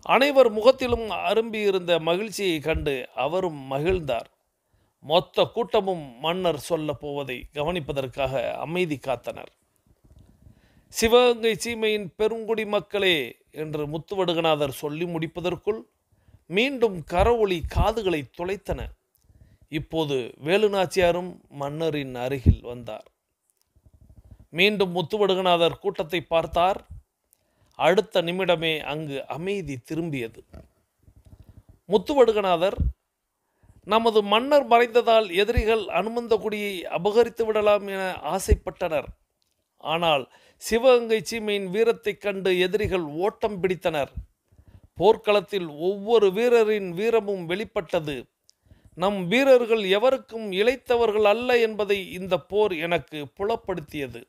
அனைவர் முகத்திலும் அரும்பியிருந்த மகிழ்ச்சியை கண்டு அவரும் மகிழ்ந்தார். மொத்த கூட்டமும் மன்னர் சொல்ல போவதை கவனிப்பதற்காக அமைதி காத்தனர். சிவகங்கை சீமையின் பெருங்குடி மக்களே என்று முத்துவடுகநாதர் சொல்லி முடிப்பதற்குள் மீண்டும் கரவொலி காதுகளை துளைத்தன. இப்போது வேலுநாச்சியாரும் மன்னரின் அருகில் வந்தார். மீண்டும் முத்துவடுகநாதர் கூட்டத்தை பார்த்தார். அடுத்த நிமிடமே அங்கு அமைதி திரும்பியது. முத்துவடுகநாதர், நமது மன்னர் மறைந்ததால் எதிரிகள் அனுமந்தகுடியை அபகரித்து விடலாம் என ஆசைப்பட்டனர். ஆனால் சிவகங்கை சீமையின் வீரத்தைக் கண்டு எதிரிகள் ஓட்டம் பிடித்தனர். போர்க்களத்தில் ஒவ்வொரு வீரரின் வீரமும் வெளிப்பட்டது. நம் வீரர்கள் எவருக்கும் இளைத்தவர்கள் அல்ல என்பதை இந்த போர் எனக்கு புலப்படுத்தியது.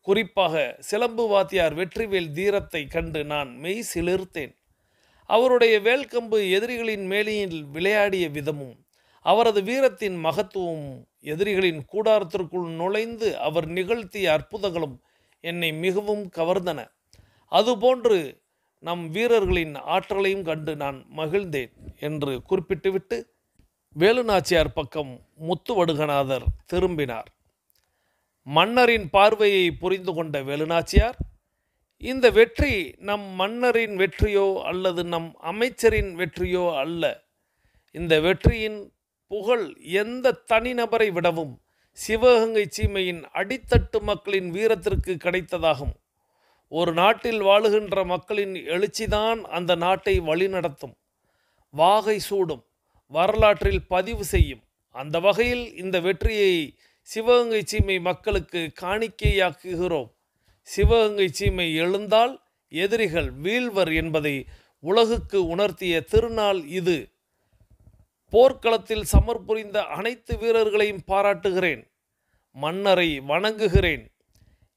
குறிப்பாக சிலம்பு வாத்தியார் வெற்றிவேல் தீரத்தை கண்டு நான் மெய் சிலிர்த்தேன். அவருடைய வேல்கம்பு எதிரிகளின் மேலியில் விளையாடிய விதமும் அவரது வீரத்தின் மகத்துவமும் எதிரிகளின் கூடாரத்திற்குள் நுழைந்து அவர் நிகழ்த்திய அற்புதங்களும் என்னை மிகவும் கவர்ந்தன. அதுபோன்று நம் வீரர்களின் ஆற்றலையும் கண்டு நான் மகிழ்ந்தேன் என்று குறிப்பிட்டுவிட்டு வேலுநாச்சியார் பக்கம் முத்துவடுகநாதர் திரும்பினார். மன்னரின் பார்வையை புரிந்து கொண்ட வேலுநாச்சியார், இந்த வெற்றி நம் மன்னரின் வெற்றியோ அல்லது நம் அமைச்சரின் வெற்றியோ அல்ல. இந்த வெற்றியின் புகழ் எந்த தனிநபரை விடவும் சிவகங்கை சீமையின் அடித்தட்டு மக்களின் வீரத்திற்கு கிடைத்ததாகும். ஒரு நாட்டில் வாழுகின்ற மக்களின் எழுச்சிதான் அந்த நாட்டை வழிநடத்தும், வாகை சூடும், வரலாற்றில் பதிவு செய்யும். அந்த வகையில் இந்த வெற்றியை சிவகங்கை சீமை மக்களுக்கு காணிக்கையாக்குகிறோம். சிவகங்கை சீமை எழுந்தால் எதிரிகள் வீழ்வர் என்பதை உலகுக்கு உணர்த்திய திருநாள் இது. போர்க்களத்தில் சமர்புரிந்த அனைத்து வீரர்களையும் பாராட்டுகிறேன். மன்னரை வணங்குகிறேன்.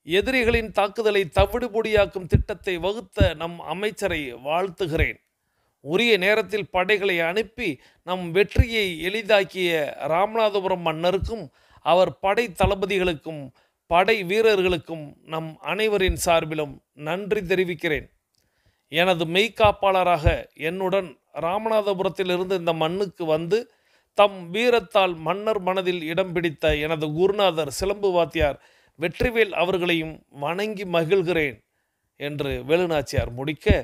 எதிரிகளின் தாக்குதலை தவிடுபொடியாக்கும் திட்டத்தை வகுத்த நம் அமைச்சரை வாழ்த்துகிறேன். உரிய நேரத்தில் படைகளை அனுப்பி நம் வெற்றியை எளிதாக்கிய ராமநாதபுரம் மன்னருக்கும் அவர் படை தளபதிகளுக்கும் படை வீரர்களுக்கும் நம் அனைவரின் சார்பிலும் நன்றி தெரிவிக்கிறேன். எனது மெய்காப்பாளராக என்னுடன் ராமநாதபுரத்திலிருந்து இந்த மண்ணுக்கு வந்து தம் வீரத்தால் மன்னர் மனதில் இடம் பிடித்த எனது குருநாதர் சிலம்பு வாத்தியார் வெற்றிவேல் அவர்களையும் வணங்கி மகிழ்கிறேன் என்று வேலுநாச்சியார் முடிக்க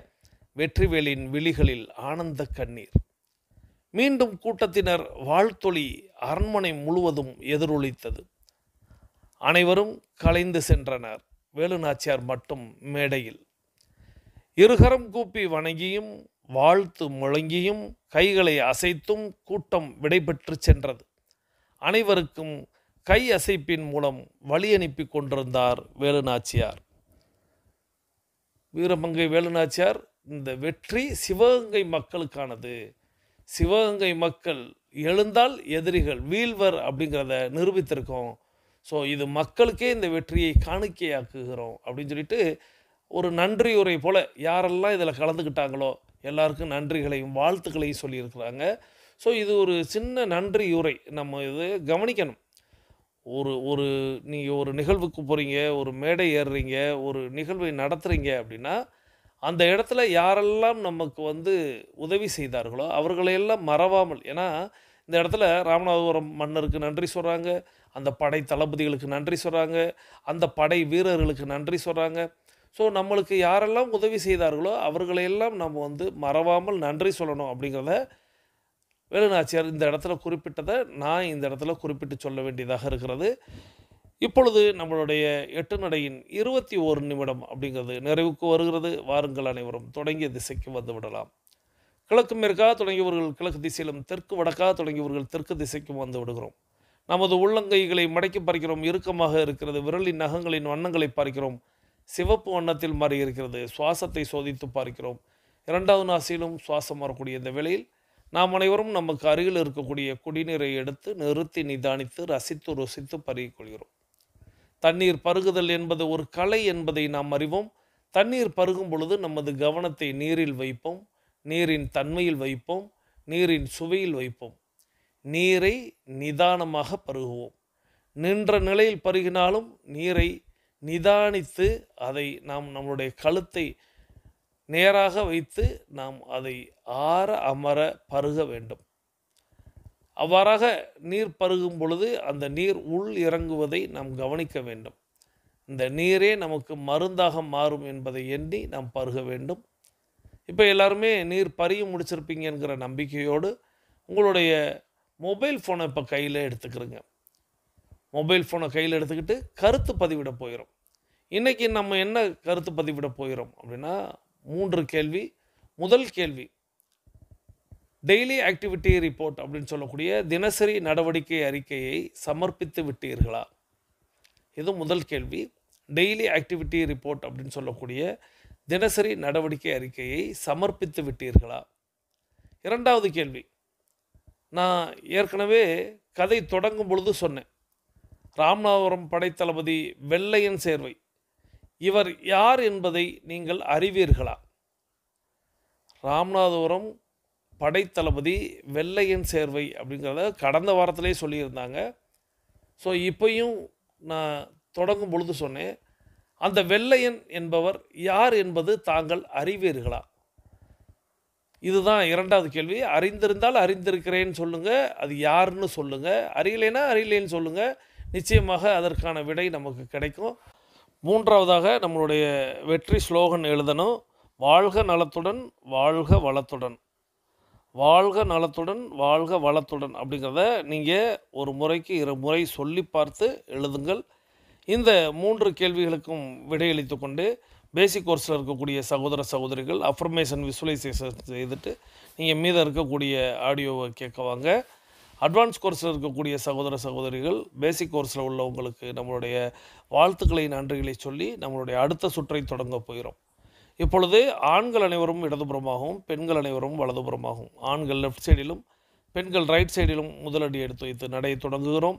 வெற்றிவேலின் விழிகளில் ஆனந்த கண்ணீர். மீண்டும் கூட்டத்தினர் வாழ்த்தொளி அரண்மனை முழுவதும் எதிரொலித்தது. அனைவரும் கலைந்து சென்றனர். வேலுநாச்சியார் மட்டும் மேடையில் இருகரம் கூப்பி வணங்கியும் வாழ்த்து முழங்கியும் கைகளை அசைத்தும் கூட்டம் விடைபெற்று சென்றது. அனைவருக்கும் கை அசைப்பின் மூலம் வழி அனுப்பி கொண்டிருந்தார் வேலுநாச்சியார். வீரமங்கை வேலுநாச்சியார், இந்த வெற்றி சிவகங்கை மக்களுக்கானது. சிவகங்கை மக்கள் எழுந்தால் எதிரிகள் வீழ்வர் அப்படிங்கிறத நிரூபித்திருக்கோம். ஸோ இது மக்களுக்கே இந்த வெற்றியை காணிக்கையாக்குகிறோம் அப்படின்னு சொல்லிட்டு ஒரு நன்றியுரை போல் யாரெல்லாம் இதில் கலந்துக்கிட்டாங்களோ எல்லாருக்கும் நன்றிகளையும் வாழ்த்துக்களையும் சொல்லியிருக்கிறாங்க. ஸோ இது ஒரு சின்ன நன்றியுரை. நம்ம இது கவனிக்கணும். ஒரு நீங்கள் ஒரு நிகழ்வுக்கு போகிறீங்க, ஒரு மேடை ஏறுறீங்க, ஒரு நிகழ்வை நடத்துகிறீங்க அப்படின்னா அந்த இடத்துல யாரெல்லாம் நமக்கு உதவி செய்தார்களோ அவர்களையெல்லாம் மறவாமல், ஏன்னா இந்த இடத்துல ராமநாதபுரம் மன்னருக்கு நன்றி சொல்கிறாங்க, அந்த படை தளபதிகளுக்கு நன்றி சொல்கிறாங்க, அந்த படை வீரர்களுக்கு நன்றி சொல்கிறாங்க. ஸோ நம்மளுக்கு யாரெல்லாம் உதவி செய்தார்களோ அவர்களையெல்லாம் நம்ம மறவாமல் நன்றி சொல்லணும் அப்படிங்கிறத வேலுநாச்சியார் இந்த இடத்துல குறிப்பிட்டதை நான் இந்த இடத்துல குறிப்பிட்டு சொல்ல வேண்டியதாக இருக்கிறது. இப்பொழுது நம்மளுடைய 8 நடையின் 21 நிமிடம் அப்படிங்கிறது நிறைவுக்கு வருகிறது. வாருங்கள், அனைவரும் தொடங்கிய திசைக்கு வந்து விடலாம். கிழக்கு மேற்காக தொடங்கியவர்கள் கிழக்கு திசையிலும், தெற்கு வடக்காக தொடங்கியவர்கள் தெற்கு திசைக்கும் வந்து விடுகிறோம். நமது உள்ளங்கைகளை மடக்கி பார்க்கிறோம். இறுக்கமாக இருக்கிறது. விரலின் நகங்களின் வண்ணங்களை பார்க்கிறோம். சிவப்பு வண்ணத்தில் மாறி இருக்கிறது. சுவாசத்தை சோதித்து பார்க்கிறோம். 2வது நாசியிலும் சுவாசம் வரக்கூடிய இந்த வேளையில் நாம் அனைவரும் நமக்கு அருகில் இருக்கக்கூடிய குடிநீரை எடுத்து நிறுத்தி நிதானித்து ரசித்து ருசித்து பருகிக்கொள்கிறோம். தண்ணீர் பருகுதல் என்பது ஒரு கலை என்பதை நாம் அறிவோம். தண்ணீர் பருகும் பொழுது நமது கவனத்தை நீரில் வைப்போம், நீரின் தன்மையில் வைப்போம், நீரின் சுவையில் வைப்போம். நீரை நிதானமாக பருகுவோம். நின்ற நிலையில் பருகினாலும் நீரை நிதானித்து அதை நாம் நம்முடைய கழுத்தை நேராக வைத்து நாம் அதை ஆற அமர பருக வேண்டும். அவ்வாறாக நீர் பருகும் பொழுது அந்த நீர் உள் இறங்குவதை நாம் கவனிக்க வேண்டும். இந்த நீரே நமக்கு மருந்தாக மாறும் என்பதை எண்ணி நாம் பருக வேண்டும். இப்போ எல்லாருமே நீர் பருகி முடிச்சிருப்பீங்க என்கிற நம்பிக்கையோடு உங்களுடைய மொபைல் ஃபோனை இப்போ கையில் எடுத்துக்கிறோங்க. மொபைல் ஃபோனை கையில் எடுத்துக்கிட்டு கருத்து பதிவிட போயிடும். இன்றைக்கி நம்ம என்ன கருத்து பதிவிட போயிடும் அப்படின்னா 3 கேள்வி. முதல் கேள்வி, டெய்லி ஆக்டிவிட்டி ரிப்போர்ட் அப்படின்னு சொல்லக்கூடிய தினசரி நடவடிக்கை அறிக்கையை சமர்ப்பித்து விட்டீர்களா? இது முதல் கேள்வி. டெய்லி ஆக்டிவிட்டி ரிப்போர்ட் அப்படின்னு சொல்லக்கூடிய தினசரி நடவடிக்கை அறிக்கையை சமர்ப்பித்து விட்டீர்களா? 2வது கேள்வி, நான் ஏற்கனவே கதை தொடங்கும் பொழுது சொன்னேன். ராமநாதபுரம் படைத்தளபதி வெள்ளையன் சேர்வை இவர் யார் என்பதை நீங்கள் அறிவீர்களா? ராமநாதபுரம் படைத்தளபதி வெள்ளையன் சேர்வை அப்படிங்கிறத கடந்த வாரத்திலே சொல்லியிருந்தாங்க. ஸோ இப்பையும் நான் தொடங்கும் பொழுது சொன்னேன், அந்த வெள்ளையன் என்பவர் யார் என்பது தாங்கள் அறிவீர்களா? இதுதான் இரண்டாவது கேள்வி. அறிந்திருந்தால் அறிந்திருக்கிறேன்னு சொல்லுங்கள், அது யாருன்னு சொல்லுங்கள். அறியலைன்னா அறியலேன்னு சொல்லுங்கள். நிச்சயமாக அதற்கான விடை நமக்கு கிடைக்கும். மூன்றாவதாக நம்மளுடைய வெற்றி ஸ்லோகன் எழுதணும். வாழ்க நலத்துடன் வாழ்க வளத்துடன், வாழ்க நலத்துடன் வாழ்க வளத்துடன் அப்படிங்கிறத நீங்கள் ஒரு முறைக்கு 2 முறை சொல்லி பார்த்து எழுதுங்கள். இந்த 3 கேள்விகளுக்கும் விடையளித்து கொண்டு பேசிக் கோர்ஸில் இருக்கக்கூடிய சகோதர சகோதரிகள் அஃபர்மேஷன் விசுவலைசேஷன் செய்துட்டு நீங்கள் மீதம் இருக்கக்கூடிய ஆடியோவை கேட்க வாங்க. அட்வான்ஸ் கோர்ஸில் இருக்கக்கூடிய சகோதர சகோதரிகள் பேசிக் கோர்ஸில் உள்ளவங்களுக்கு நம்மளுடைய வாழ்த்துக்களை நன்றிகளை சொல்லி நம்மளுடைய அடுத்த சுற்றை தொடங்க போகிறோம். இப்பொழுது ஆண்கள் அனைவரும் இடதுபுறமாகவும் பெண்கள் அனைவரும் வலதுபுறமாகவும், ஆண்கள் லெஃப்ட் சைடிலும் பெண்கள் ரைட் சைடிலும் முதலடி எடுத்து வைத்து நடையை தொடங்குகிறோம்.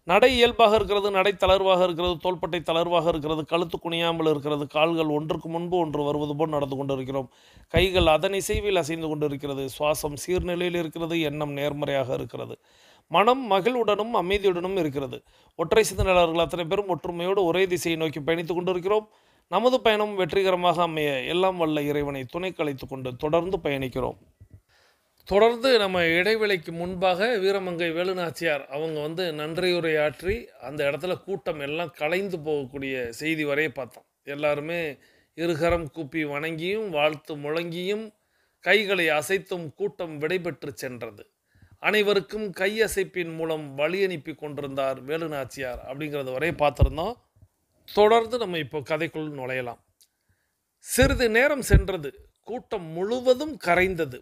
நடை இயல்பாக இருக்கிறது, நடை தளர்வாக இருக்கிறது, தோள்பட்டை தளர்வாக இருக்கிறது, கழுத்து குனியாமல் இருக்கிறது, கால்கள் ஒன்றுக்கு முன்பு ஒன்று வருவது போல் நடந்து கொண்டு இருக்கிறோம். கைகள் அதன் இசைவில் அசைந்து கொண்டு இருக்கிறது. சுவாசம் சீர்நிலையில் இருக்கிறது. எண்ணம் நேர்மறையாக இருக்கிறது. மனம் மகிழ்வுடனும் அமைதியுடனும் இருக்கிறது. ஒற்றை சிந்தனையாளர்கள் அத்தனை பேரும் ஒற்றுமையோடு ஒரே திசையை நோக்கி பயணித்து கொண்டிருக்கிறோம். நமது பயணம் வெற்றிகரமாக அமைய எல்லாம் வல்ல இறைவனை துணை கலைத்து கொண்டு தொடர்ந்து பயணிக்கிறோம். தொடர்ந்து நம்ம இடைவேளைக்கு முன்பாக வீரமங்கை வேலுநாச்சியார் அவங்க நன்றியுரையாற்றி அந்த இடத்துல கூட்டம் எல்லாம் கலைந்து போகக்கூடிய செய்தி வரைய பார்த்தோம். எல்லாருமே இருகரம் கூப்பி வணங்கியும் வாழ்த்து முழங்கியும் கைகளை அசைத்தும் கூட்டம் விடைபெற்று சென்றது. அனைவருக்கும் கையசைப்பின் மூலம் வழி அனுப்பி கொண்டிருந்தார் வேலுநாச்சியார் அப்படிங்கிறது வரை பார்த்துருந்தோம். தொடர்ந்து நம்ம இப்போ கதைக்குள் நுழையலாம். சிறிது நேரம் சென்றது. கூட்டம் முழுவதும் கரைந்தது.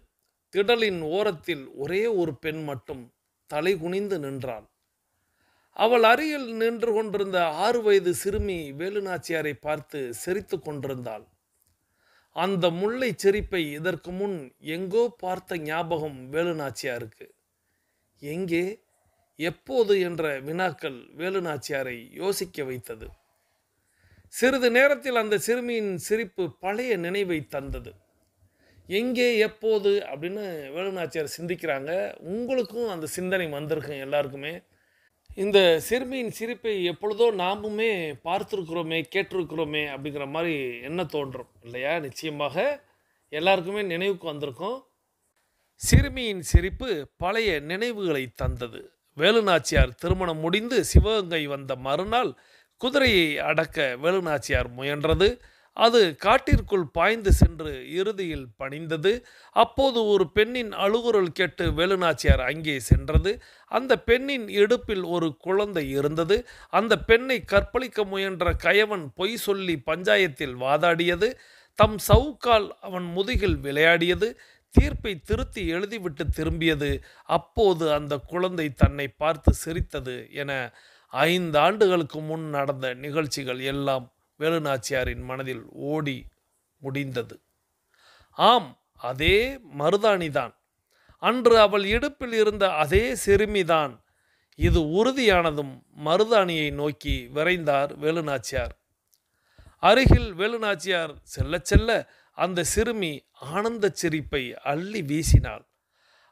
திடலின் ஓரத்தில் ஒரே ஒரு பெண் மட்டும் தலை குனிந்து நின்றாள். அவள் அருகில் நின்று கொண்டிருந்த 6 வயது சிறுமி வேலுநாச்சியாரை பார்த்து சிரித்து கொண்டிருந்தாள். அந்த முல்லை சிரிப்பை இதற்கு முன் எங்கோ பார்த்த ஞாபகம் வேலுநாச்சியாருக்கு. எங்கே, எப்போது என்ற வினாக்கள் வேலுநாச்சியாரை யோசிக்க வைத்தது. சிறிது நேரத்தில் அந்த சிறுமியின் சிரிப்பு பழைய நினைவை தந்தது. எங்கே எப்போது அப்படின்னு வேலுநாச்சியார் சிந்திக்கிறாங்க. உங்களுக்கும் அந்த சிந்தனை வந்திருக்கும் எல்லாருக்குமே. இந்த சிறுமியின் சிரிப்பை எப்பொழுதோ நாமுமே பார்த்துருக்குறோமே கேட்டிருக்கிறோமே அப்படிங்கிற மாதிரி என்ன தோன்றும் இல்லையா? நிச்சயமாக எல்லாருக்குமே நினைவுக்கு வந்திருக்கும். சிறுமியின் சிரிப்பு பழைய நினைவுகளை தந்தது. வேலுநாச்சியார் திருமணம் முடிந்து சிவகங்கை வந்த மறுநாள் குதிரையை அடக்க வேலுநாச்சியார் முயன்றது. அது காட்டிற்குள் பாய்ந்து சென்று இறுதியில் பணிந்தது. அப்போது ஒரு பெண்ணின் அழுகுரல் கேட்டு வேலுநாச்சியார் அங்கே சென்றது. அந்த பெண்ணின் இடுப்பில் ஒரு குழந்தை இருந்தது. அந்த பெண்ணை கற்பழிக்க முயன்ற கயவன் பொய் சொல்லி பஞ்சாயத்தில் வாதாடியது. தம் சவுக்கால் அவன் முதுகில் விளையாடியது. தீர்ப்பை திருத்தி எழுதிவிட்டு திரும்பியது. அப்போது அந்த குழந்தை தன்னை பார்த்து சிரித்தது என 5 ஆண்டுகளுக்கு முன் நடந்த நிகழ்ச்சிகள் எல்லாம் வேலுநாச்சியாரின் மனதில் ஓடி முடிந்தது. ஆம், அதே மருதாணிதான். அன்று அவள் இடுப்பில் இருந்த அதே சிறுமிதான். இது உறுதியானதும் மருதாணியை நோக்கி விரைந்தார் வேலுநாச்சியார். அருகில் வேலுநாச்சியார் செல்ல செல்ல அந்த சிறுமி ஆனந்த சிரிப்பை அள்ளி வீசினாள்.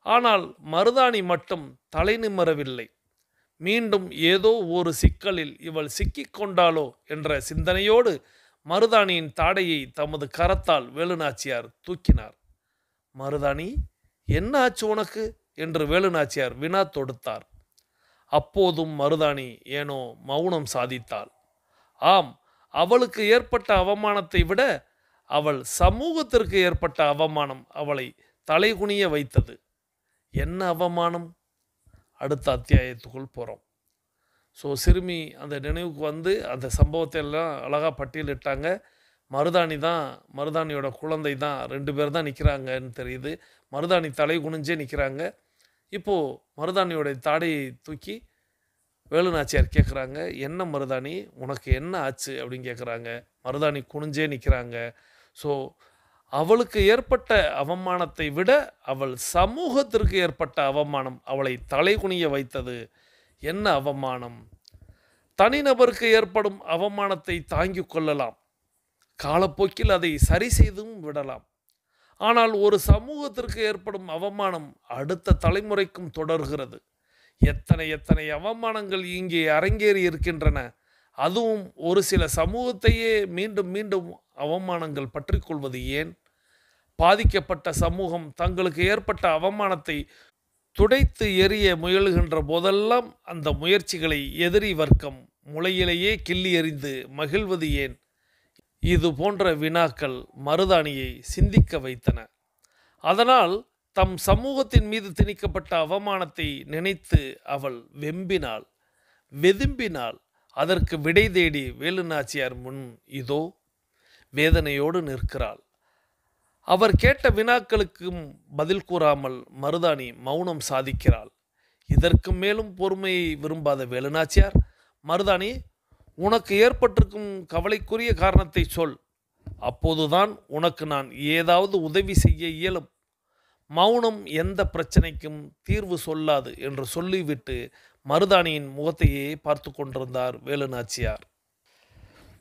ஆனால் மருதாணி மட்டும் தலை நிமிரவில்லை. மீண்டும் ஏதோ ஒரு சிக்கலில் இவள் சிக்கிக்கொண்டாளோ என்ற சிந்தனையோடு மருதாணியின் தாடையை தமது கரத்தால் வேலுநாச்சியார் தூக்கினார். மருதாணி, என்ன ஆச்சு உனக்கு என்று வேலுநாச்சியார் வினா தொடுத்தார். அப்போதும் மருதாணி ஏனோ மௌனம் சாதித்தாள். ஆம், அவளுக்கு ஏற்பட்ட அவமானத்தை விட அவள் சமூகத்திற்கு ஏற்பட்ட அவமானம் அவளை தலைகுனிய வைத்தது. என்ன அவமானம்? அடுத்த அத்தியாயத்துக்குள் போகிறோம். ஸோ சிறுமி அந்த நினைவுக்கு அந்த சம்பவத்தை எல்லாம் அழகாக பட்டியலிட்டாங்க. மருதாணியோட குழந்தை தான், 2 பேர் தான் நிற்கிறாங்கன்னு தெரியுது. மருதாணி தலை குனிஞ்சே நிற்கிறாங்க. இப்போது மருதாணியோட தாடையை தூக்கி வேலுநாச்சியார் கேட்குறாங்க, என்ன மருதாணி, உனக்கு என்ன ஆச்சு அப்படின்னு கேட்குறாங்க. மருதாணி குனிஞ்சே நிற்கிறாங்க. ஸோ அவளுக்கு ஏற்பட்ட அவமானத்தை விட அவள் சமூகத்திற்கு ஏற்பட்ட அவமானம் அவளை தலைகுனிய வைத்தது. என்ன அவமானம்! தனிநபருக்கு ஏற்படும் அவமானத்தை தாங்கிக் கொள்ளலாம், காலப்போக்கில் அதை சரி செய்தும் விடலாம். ஆனால் ஒரு சமூகத்திற்கு ஏற்படும் அவமானம் அடுத்த தலைமுறைக்கும் தொடர்கிறது. எத்தனை எத்தனை அவமானங்கள் இங்கே அரங்கேறி இருக்கின்றன. அதுவும் ஒரு சில சமூகத்தையே மீண்டும் மீண்டும் அவமானங்கள் பற்றி கொள்வது ஏன்? பாதிக்கப்பட்ட சமூகம் தங்களுக்கு ஏற்பட்ட அவமானத்தை துடைத்து எறிய முயலுகின்ற போதெல்லாம் அந்த முயற்சிகளை எதிரி வர்க்கம் முளையிலேயே கிள்ளி எறிந்து மகிழ்வது ஏன்? இது போன்ற வினாக்கள் மருதாணியை சிந்திக்க வைத்தன. அதனால் தம் சமூகத்தின் மீது திணிக்கப்பட்ட அவமானத்தை நினைத்து அவள் வெம்பினாள், வெதும்பினாள். அதற்கு விடை தேடி வேலுநாச்சியார் முன் இதோ வேதனையோடு நிற்கிறாள். அவர் கேட்ட வினாக்களுக்கும் பதில் கூறாமல் மருதாணி மௌனம் சாதிக்கிறாள். இதற்கு மேலும் பொறுமையை விரும்பாத வேலுநாச்சியார், மருதாணி, உனக்கு ஏற்பட்டிருக்கும் கவலைக்குரிய காரணத்தை சொல், அப்போதுதான் உனக்கு நான் ஏதாவது உதவி செய்ய இயலும். மௌனம் எந்த பிரச்சனைக்கும் தீர்வு சொல்லாது என்று சொல்லிவிட்டு மருதாணியின் முகத்தையே பார்த்து கொண்டிருந்தார் வேலுநாச்சியார்.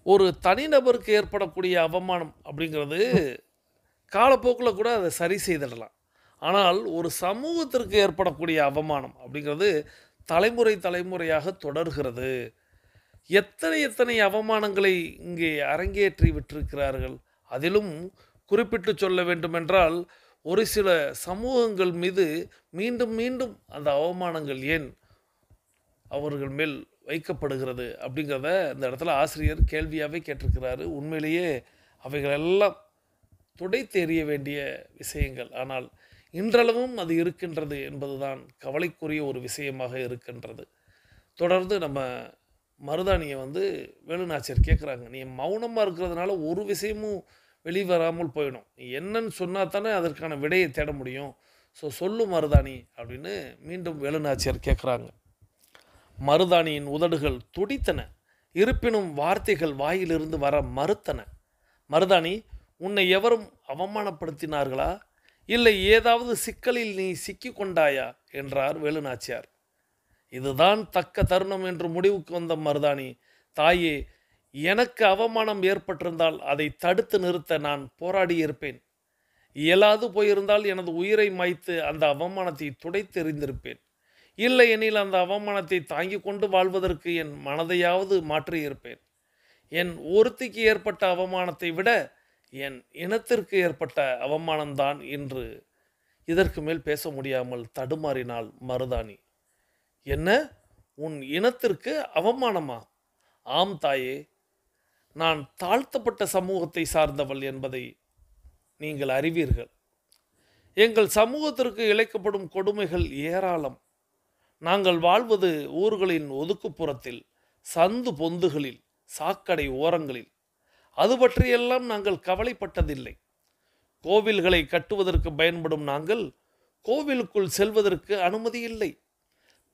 ஒரு தனிநபருக்கு ஏற்படக்கூடிய அவமானம் அப்படிங்கிறது காலப்போக்கில் கூட அதை சரி செய்திடலாம். ஆனால் ஒரு சமூகத்திற்கு ஏற்படக்கூடிய அவமானம் அப்படிங்கிறது தலைமுறை தலைமுறையாக தொடர்கிறது. எத்தனை எத்தனை அவமானங்களை இங்கே அரங்கேற்றி விட்டிருக்கிறார்கள். அதிலும் குறிப்பிட்டு சொல்ல வேண்டுமென்றால் ஒரு சில சமூகங்கள் மீது மீண்டும் மீண்டும் அந்த அவமானங்கள் ஏன் அவர்கள் மேல் வைக்கப்படுகிறது அப்படிங்கிறத இந்த இடத்துல ஆசிரியர் கேள்வியாகவே கேட்டிருக்கிறாரு. உண்மையிலேயே அவைகளெல்லாம் துடைத்து எறிய வேண்டிய விஷயங்கள். ஆனால் இன்றளவும் அது இருக்கின்றது என்பதுதான் கவலைக்குரிய ஒரு விஷயமாக இருக்கின்றது. தொடர்ந்து நம்ம மருதாணியை வேலுநாச்சியார் கேட்குறாங்க, நீ மௌனமாக இருக்கிறதுனால ஒரு விஷயமும் வெளிவராமல் போயிடும். நீ என்னன்னு சொன்னால் தானே அதற்கான விடையை தேட முடியும். ஸோ சொல்லு மருதாணி அப்படின்னு மீண்டும் வேலுநாச்சியார் கேட்குறாங்க. மருதாணியின் உதடுகள் துடித்தன. இருப்பினும் வார்த்தைகள் வாயிலிருந்து வர மறுத்தன. மருதாணி, உன்னை எவரும் அவமானப்படுத்தினார்களா? இல்லை ஏதாவது சிக்கலில் நீ சிக்கி கொண்டாயா என்றார் வேலுநாச்சியார். இதுதான் தக்க தருணம் என்று முடிவுக்கு வந்த மருதாணி, தாயே, எனக்கு அவமானம் ஏற்பட்டிருந்தால் அதை தடுத்து நிறுத்த நான் போராடியிருப்பேன். இயலாது போயிருந்தால் எனது உயிரை மாய்த்து அந்த அவமானத்தை துடைத்தெறிந்திருப்பேன். இல்லை எனில் அந்த அவமானத்தை தாங்கிக் கொண்டு வாழ்வதற்கு என் மனதையாவது மாற்றியிருப்பேன். என் ஒருத்திக்கு ஏற்பட்ட அவமானத்தை விட என் இனத்திற்கு ஏற்பட்ட அவமானம்தான் என்று இதற்கு மேல் பேச முடியாமல் தடுமாறினாள் மருதாணி. என்ன, உன் இனத்திற்கு அவமானமா? ஆம் தாயே, நான் தாழ்த்தப்பட்ட சமூகத்தை சார்ந்தவள் என்பதை நீங்கள் அறிவீர்கள். எங்கள் சமூகத்திற்கு இழைக்கப்படும் கொடுமைகள் ஏராளம். நாங்கள் வாழ்வது ஊர்களின் ஒதுக்குப்புறத்தில், சந்து பொந்துகளில், சாக்கடை ஓரங்களில். அது பற்றியெல்லாம் நாங்கள் கவலைப்பட்டதில்லை. கோவில்களை கட்டுவதற்கு பயன்படும் நாங்கள் கோவிலுக்குள் செல்வதற்கு அனுமதி இல்லை.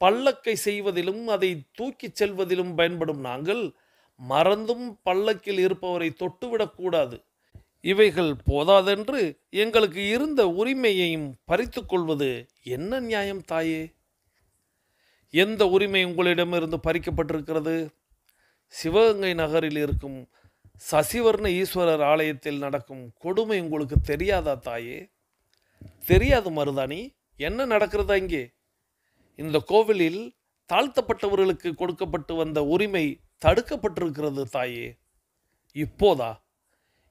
பல்லக்கை செய்வதிலும் அதை தூக்கிச் செல்வதிலும் பயன்படும் நாங்கள் மறந்தும் பல்லக்கில் இருப்பவரை தொட்டுவிடக்கூடாது. இவைகள் போதாதென்று எங்களுக்கு இருந்த உரிமையையும் பறித்து கொள்வது என்ன நியாயம் தாயே? எந்த உரிமை உங்களிடமிருந்து பறிக்கப்பட்டிருக்கிறது? சிவகங்கை நகரில் இருக்கும் சசிவர்ண ஈஸ்வரர் ஆலயத்தில் நடக்கும் கொடுமை உங்களுக்கு தெரியாதா தாயே? தெரியாது மருதாணி. என்ன நடக்கிறதா இங்கே? இந்த கோவிலில் தாழ்த்தப்பட்டவர்களுக்கு கொடுக்கப்பட்டு வந்த உரிமை தடுக்கப்பட்டிருக்கிறது தாயே. இப்போதா?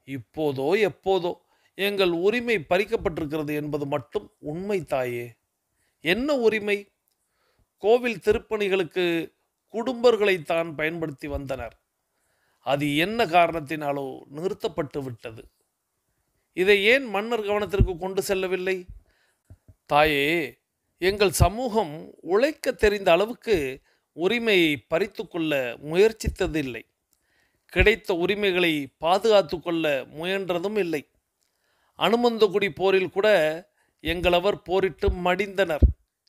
இப்போதோ எப்போதோ எங்கள் உரிமை பறிக்கப்பட்டிருக்கிறது என்பது மட்டும் உண்மை தாயே. என்ன உரிமை? கோவில் திருப்பணிகளுக்கு குடும்பர்களைத்தான் பயன்படுத்தி வந்தனர். அது என்ன காரணத்தினாலோ நிறுத்தப்பட்டு விட்டது. இதை ஏன் மன்னர் கவனத்திற்கு கொண்டு செல்லவில்லை? தாயே, எங்கள் சமூகம் உழைக்க தெரிந்த அளவுக்கு உரிமையை பறித்து கொள்ள முயற்சித்ததில்லை. கிடைத்த உரிமைகளை பாதுகாத்து கொள்ள முயன்றதும் இல்லை. அனுமந்தகுடி போரில் கூட எங்களவர் போரிட்டு மடிந்தனர்.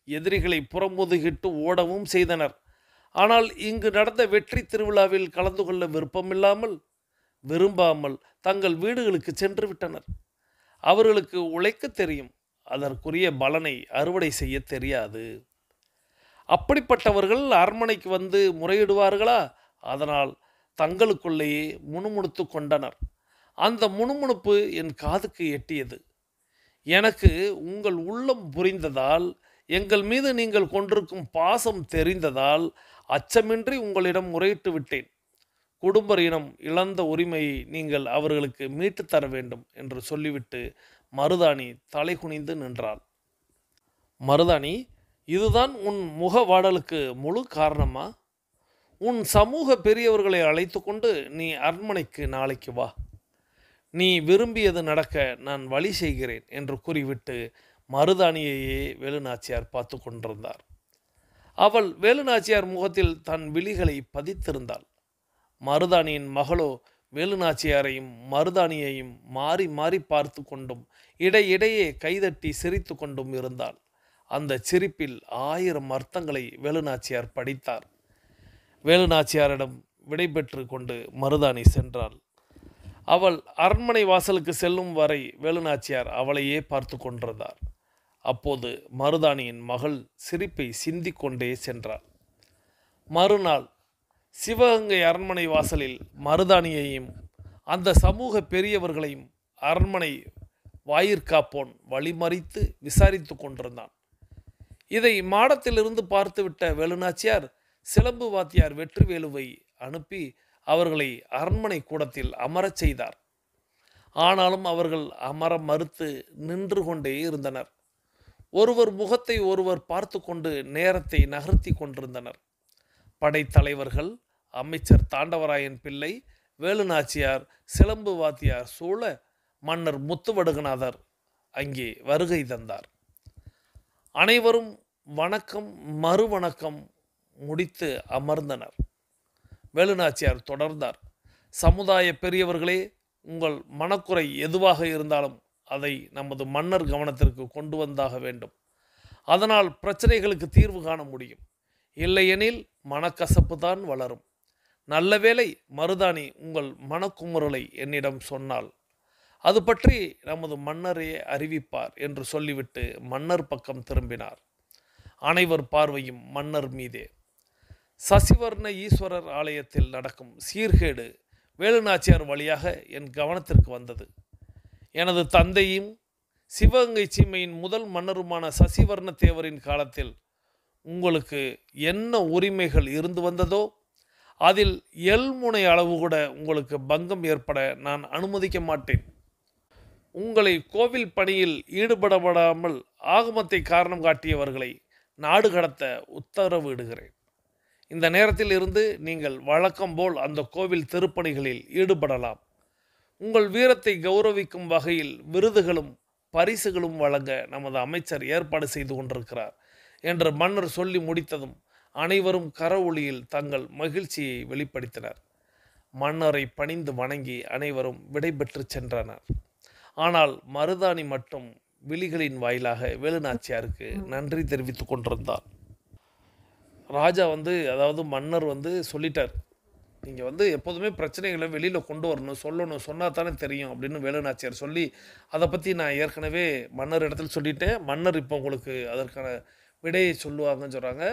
எதிரிகளை புறமுதுகிட்டு ஓடவும் செய்தனர். ஆனால் இங்கு நடந்த வெற்றி திருவிழாவில் கலந்து கொள்ள விருப்பமில்லாமல், விரும்பாமல் தங்கள் வீடுகளுக்கு சென்று விட்டனர். அவர்களுக்கு உழைக்க தெரியும், அதற்குரிய பலனை அறுவடை செய்ய தெரியாது. அப்படிப்பட்டவர்கள் அரண்மனைக்கு வந்து முறையிடுவார்களா? அதனால் தங்களுக்குள்ளேயே முணுமுணுத்து கொண்டனர். அந்த முணுமுணுப்பு என் காதுக்கு எட்டியது. எனக்கு உங்கள் உள்ளம் புரிந்ததால், எங்கள் மீது நீங்கள் கொண்டிருக்கும் பாசம் தெரிந்ததால் அச்சமின்றி உங்களிடம் முறையிட்டு விட்டேன். குடும்பரினம் இழந்த உரிமையை நீங்கள் அவர்களுக்கு மீட்டு தர வேண்டும் என்று சொல்லிவிட்டு மருதாணி தலைகுனிந்து நின்றாள். மருதாணி, இதுதான் உன் முகவாடலுக்கு முழு காரணமா? உன் சமூக பெரியவர்களை அழைத்து கொண்டு நீ அரண்மனைக்கு நாளைக்கு வா. நீ விரும்பியது நடக்க நான் வழி செய்கிறேன் என்று கூறிவிட்டு மருதாணியையே வேலுநாச்சியார் பார்த்து கொண்டிருந்தார். அவள் வேலுநாச்சியார் முகத்தில் தன் விழிகளை பதித்திருந்தாள். மருதாணியின் மகளோ வேலுநாச்சியாரையும் மருதாணியையும் மாறி மாறி பார்த்து கொண்டும் இடையிடையே கைதட்டி சிரித்து கொண்டும் இருந்தாள். அந்த சிரிப்பில் 1000 அர்த்தங்களை வேலுநாச்சியார் படித்தார். வேலுநாச்சியாரிடம் விடைபெற்று கொண்டு மருதாணி சென்றாள். அவள் அரண்மனை வாசலுக்கு செல்லும் வரை வேலுநாச்சியார் அவளையே பார்த்து கொண்டிருந்தார். அப்போது மருதாணியின் மகள் சிரிப்பை சிந்திக்கொண்டே சென்றாள். மறுநாள் சிவகங்கை அரண்மனை வாசலில் மருதாணியையும் அந்த சமூக பெரியவர்களையும் அரண்மனை வாயிற்காப்போன் வழிமறித்து விசாரித்து கொண்டிருந்தான். இதை மாடத்திலிருந்து பார்த்துவிட்ட வேலுநாச்சியார் சிலம்பு வாத்தியார் வெற்றிவேலுவை அனுப்பி அவர்களை அரண்மனை கூடத்தில் அமரச் செய்தார். ஆனாலும் அவர்கள் அமர மறுத்து நின்று கொண்டே இருந்தனர். ஒருவர் முகத்தை ஒருவர் பார்த்து கொண்டு நேரத்தை நகர்த்தி கொண்டிருந்தனர். படைத்தலைவர்கள், அமைச்சர் தாண்டவராயன் பிள்ளை, வேலுநாச்சியார், சிலம்பு வாத்தியார் சூழ மன்னர் முத்துவடுகநாதர் அங்கே வருகை தந்தார். அனைவரும் வணக்கம் மறுவணக்கம் முடித்து அமர்ந்தனர். வேலுநாச்சியார் தொடர்ந்தார். சமுதாய பெரியவர்களே, உங்கள் மனக்குறை எதுவாக இருந்தாலும் அதை நமது மன்னர் கவனத்திற்கு கொண்டு வந்தாக வேண்டும். அதனால் பிரச்சனைகளுக்கு தீர்வு காண முடியும். இல்லையெனில் மனக்கசப்பு தான் வளரும். நல்லவேளை மருதாணி உங்கள் மனக்குமுறலை என்னிடம் சொன்னாள். அது பற்றி நமது மன்னரே அறிவிப்பார் என்று சொல்லிவிட்டு மன்னர் பக்கம் திரும்பினார். அனைவர் பார்வையும் மன்னர் மீதே. சசிவர்ண ஈஸ்வரர் ஆலயத்தில் நடக்கும் சீர்கேடு வேலுநாச்சியார் வழியாக என் கவனத்திற்கு வந்தது. எனது தந்தையும் சிவகங்கை சீமையின் முதல் மன்னருமான சசிவர்ண தேவரின் காலத்தில் உங்களுக்கு என்ன உரிமைகள் இருந்து வந்ததோ அதில் எல்முனை அளவு கூட உங்களுக்கு பங்கம் ஏற்பட நான் அனுமதிக்க மாட்டேன். உங்களை கோவில் பணியில் ஈடுபடப்படாமல் ஆகமத்தை காரணம் காட்டியவர்களை நாடு கடத்த உத்தரவு இடுகிறேன். இந்த நேரத்தில் இருந்து நீங்கள் வழக்கம் போல் அந்த கோவில் திருப்பணிகளில் ஈடுபடலாம். உங்கள் வீரத்தை கௌரவிக்கும் வகையில் விருதுகளும் பரிசுகளும் வழங்க நமது அமைச்சர் ஏற்பாடு செய்து கொண்டிருக்கிறார் என்று மன்னர் சொல்லி முடித்ததும் அனைவரும் கரவொலியில் தங்கள் மகிழ்ச்சியை வெளிப்படுத்தினர். மன்னரை பணிந்து வணங்கி அனைவரும் விடைபெற்று சென்றனர். ஆனால் மருதாணி மட்டும் விழிகளின் வாயிலாக வேலுநாச்சியாருக்கு நன்றி தெரிவித்துக் கொண்டிருந்தார். ராஜா அதாவது மன்னர் சொல்லிட்டார், நீங்கள் எப்போதுமே பிரச்சனைகளை வெளியில் கொண்டு வரணும், சொல்லணும், சொன்னால் தானே தெரியும் அப்படின்னு வேலுநாச்சியார் சொல்லி அதை பற்றி நான் ஏற்கனவே மன்னர் இடத்துல சொல்லிட்டேன். மன்னர் இப்போ உங்களுக்கு அதற்கான விடையை சொல்லுவாங்கன்னு சொல்கிறாங்க.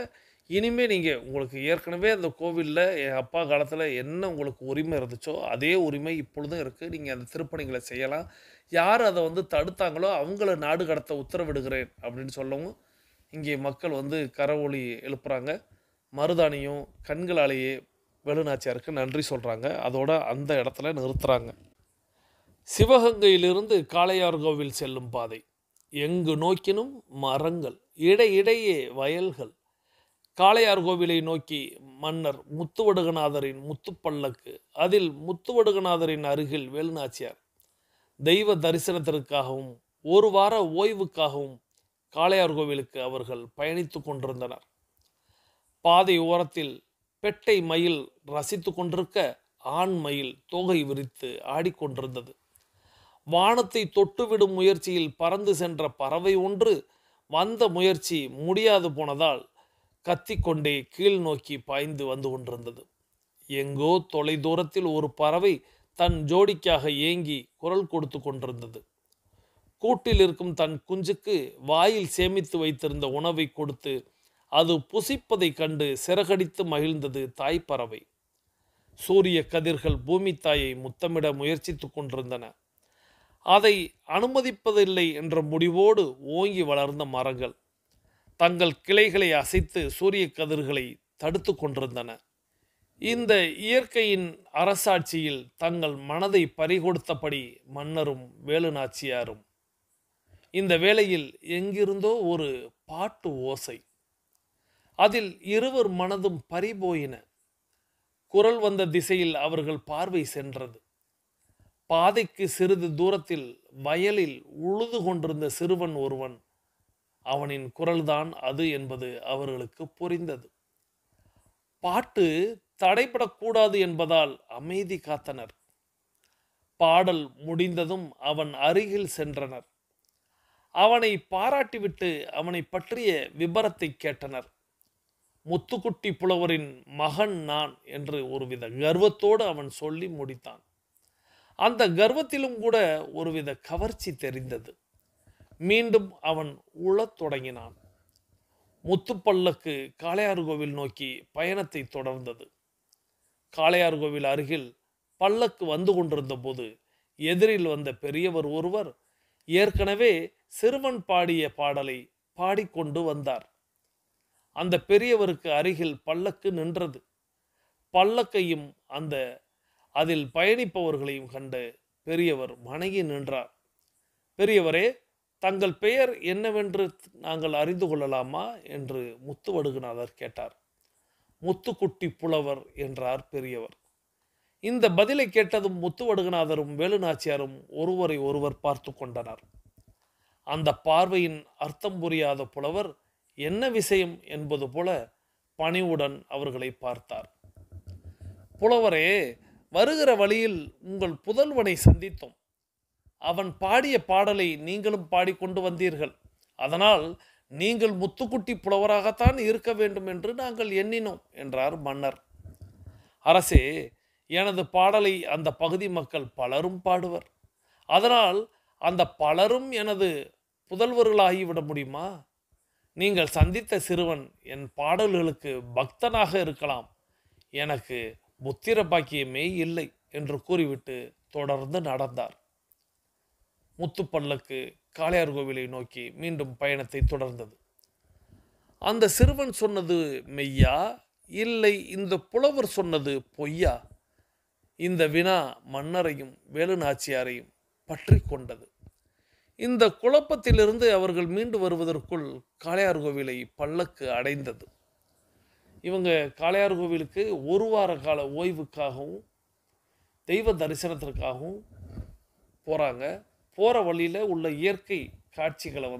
இனிமேல் நீங்கள் உங்களுக்கு ஏற்கனவே அந்த கோவிலில் என் அப்பா காலத்தில் என்ன உங்களுக்கு உரிமை இருந்துச்சோ அதே உரிமை இப்பொழுதும் இருக்குது. நீங்கள் அந்த திருப்பணிகளை செய்யலாம். யார் அதை தடுத்தாங்களோ அவங்கள நாடு கடத்த உத்தரவிடுகிறேன் அப்படின்னு சொல்லவும் இங்கே மக்கள் கரவொலி எழுப்புறாங்க. மருதாணியும் கண்களாலேயே வேலுநாச்சியாருக்கு நன்றி சொல்கிறாங்க. அதோட அந்த இடத்துல நிறுத்துகிறாங்க. சிவகங்கையிலிருந்து காளையார்கோவில் செல்லும் பாதை. எங்கு நோக்கினும் மரங்கள், இடையிடையே வயல்கள். காளையார்கோவிலை நோக்கி மன்னர் முத்துவடுகநாதரின் முத்துப்பல்லக்கு, அதில் முத்துவடுகநாதரின் அருகில் வேலுநாச்சியார். தெய்வ தரிசனத்திற்காகவும் ஒரு வார ஓய்வுக்காகவும் காளையார்கோவிலுக்கு அவர்கள் பயணித்து கொண்டிருந்தனர். பாதை ஓரத்தில் பெட்டை மயில் ரசித்து கொண்டிருக்க ஆண் மயில் தோகை விரித்து ஆடிக்கொண்டிருந்தது. வானத்தை தொட்டுவிடும் முயற்சியில் பறந்து சென்ற பறவை ஒன்று வந்த முயற்சி முடியாது போனதால் கத்திக்கொண்டே கீழ் நோக்கி பாய்ந்து வந்து கொண்டிருந்தது. எங்கோ தொலை தூரத்தில் ஒரு பறவை தன் ஜோடிக்காக ஏங்கி குரல் கொடுத்து கொண்டிருந்தது. கூட்டில் இருக்கும் தன் குஞ்சுக்கு வாயில் சேமித்து வைத்திருந்த உணவை கொடுத்து அது புசிப்பதை கண்டு சிறகடித்து மகிழ்ந்தது தாய்ப்பறவை. சூரிய கதிர்கள் பூமி தாயை முத்தமிட முயற்சித்துக் கொண்டிருந்தன. அதை அனுமதிப்பதில்லை என்ற முடிவோடு ஓங்கி வளர்ந்த மரங்கள் தங்கள் கிளைகளை அசைத்து சூரிய கதிர்களை தடுத்து கொண்டிருந்தன. இந்த இயற்கையின் அரசாட்சியில் தங்கள் மனதை பறிகொடுத்தபடி மன்னரும் வேலுநாச்சியாரும். இந்த வேளையில் எங்கிருந்தோ ஒரு பாட்டு ஓசை. அதில் இருவர் மனதும் பறிபோயின. குரல் வந்த திசையில் அவர்கள் பார்வை சென்றது. பாதைக்கு சிறிது தூரத்தில் வயலில் உழுது கொண்டிருந்த சிறுவன் ஒருவன். அவனின் குரல்தான் அது என்பது அவர்களுக்கு புரிந்தது. பாட்டு தடைபடக்கூடாது என்பதால் அமைதி காத்தனர். பாடல் முடிந்ததும் அவன் அருகில் சென்றனர். அவனை பாராட்டிவிட்டு அவனை பற்றிய விபரத்தை கேட்டனர். முத்துக்குட்டி புலவரின் மகன் நான் என்று ஒருவித கர்வத்தோடு அவன் சொல்லி முடித்தான். அந்த கர்வத்திலும் கூட ஒருவித கவர்ச்சி தெரிந்தது. மீண்டும் அவன் உழத் தொடங்கினான். முத்துப்பல்லக்கு காளையார்கோவில் நோக்கி பயணத்தை தொடர்ந்தது. காளையார்கோவில் அருகில் பல்லக்கு வந்து கொண்டிருந்த போது எதிரில் வந்த பெரியவர் ஒருவர் ஏற்கனவே சிறுவன் பாடிய பாடலை பாடிக்கொண்டு வந்தார். அந்த பெரியவருக்கு அருகில் பல்லக்கு நின்றது. பல்லக்கையும் அதில் பயணிப்பவர்களையும் கண்டு பெரியவர் வணங்கி நின்றார். பெரியவரே, தங்கள் பெயர் என்னவென்று நாங்கள் அறிந்து கொள்ளலாமா என்று முத்துவடுகநாதர் கேட்டார். முத்துக்குட்டி புலவர் என்றார் பெரியவர். இந்த பதிலை கேட்டதும் முத்துவடுகநாதரும் வேலுநாச்சியாரும் ஒருவரை ஒருவர் பார்த்து கொண்டனர். அந்த பார்வையின் அர்த்தம் புரியாத புலவர் என்ன விஷயம் என்பது போல பணிவுடன் அவர்களை பார்த்தார். புலவரே, வருகிற வழியில் உங்கள் புதல்வனை சந்தித்தோம். அவன் பாடிய பாடலை நீங்களும் பாடிக்கொண்டு வந்தீர்கள். அதனால் நீங்கள் முத்துக்குட்டி புலவராகத்தான் இருக்க வேண்டும் என்று நாங்கள் எண்ணினோம் என்றார் மன்னர். அரசே, எனது பாடலை அந்த பகுதி மக்கள் பலரும் பாடுவர். அதனால் அந்த பலரும் எனது புதல்வர்களாகிவிட முடியுமா? நீங்கள் சந்தித்த சிறுவன் என் பாடல்களுக்கு பக்தனாக இருக்கலாம். எனக்கு புத்திர பாக்கியமே இல்லை என்று கூறிவிட்டு தொடர்ந்து நடந்தார். முத்துப்பல்லக்கு காளையார்கோவிலை நோக்கி மீண்டும் பயணத்தை தொடர்ந்தது. அந்த சிறுவன் சொன்னது மெய்யா, இல்லை இந்த புலவர் சொன்னது பொய்யா? இந்த வினா மன்னரையும் வேலுநாச்சியாரையும் பற்றி கொண்டது. இந்த குழப்பத்திலிருந்து அவர்கள் மீண்டு வருவதற்குள் காளையார்கோவிலை பல்லக்கு அடைந்தது. இவங்க காளையார்கோவிலுக்கு ஒரு வார கால ஓய்வுக்காகவும் தெய்வ தரிசனத்திற்காகவும் போகிறாங்க. போகிற வழியில் உள்ள இயற்கை காட்சிகளை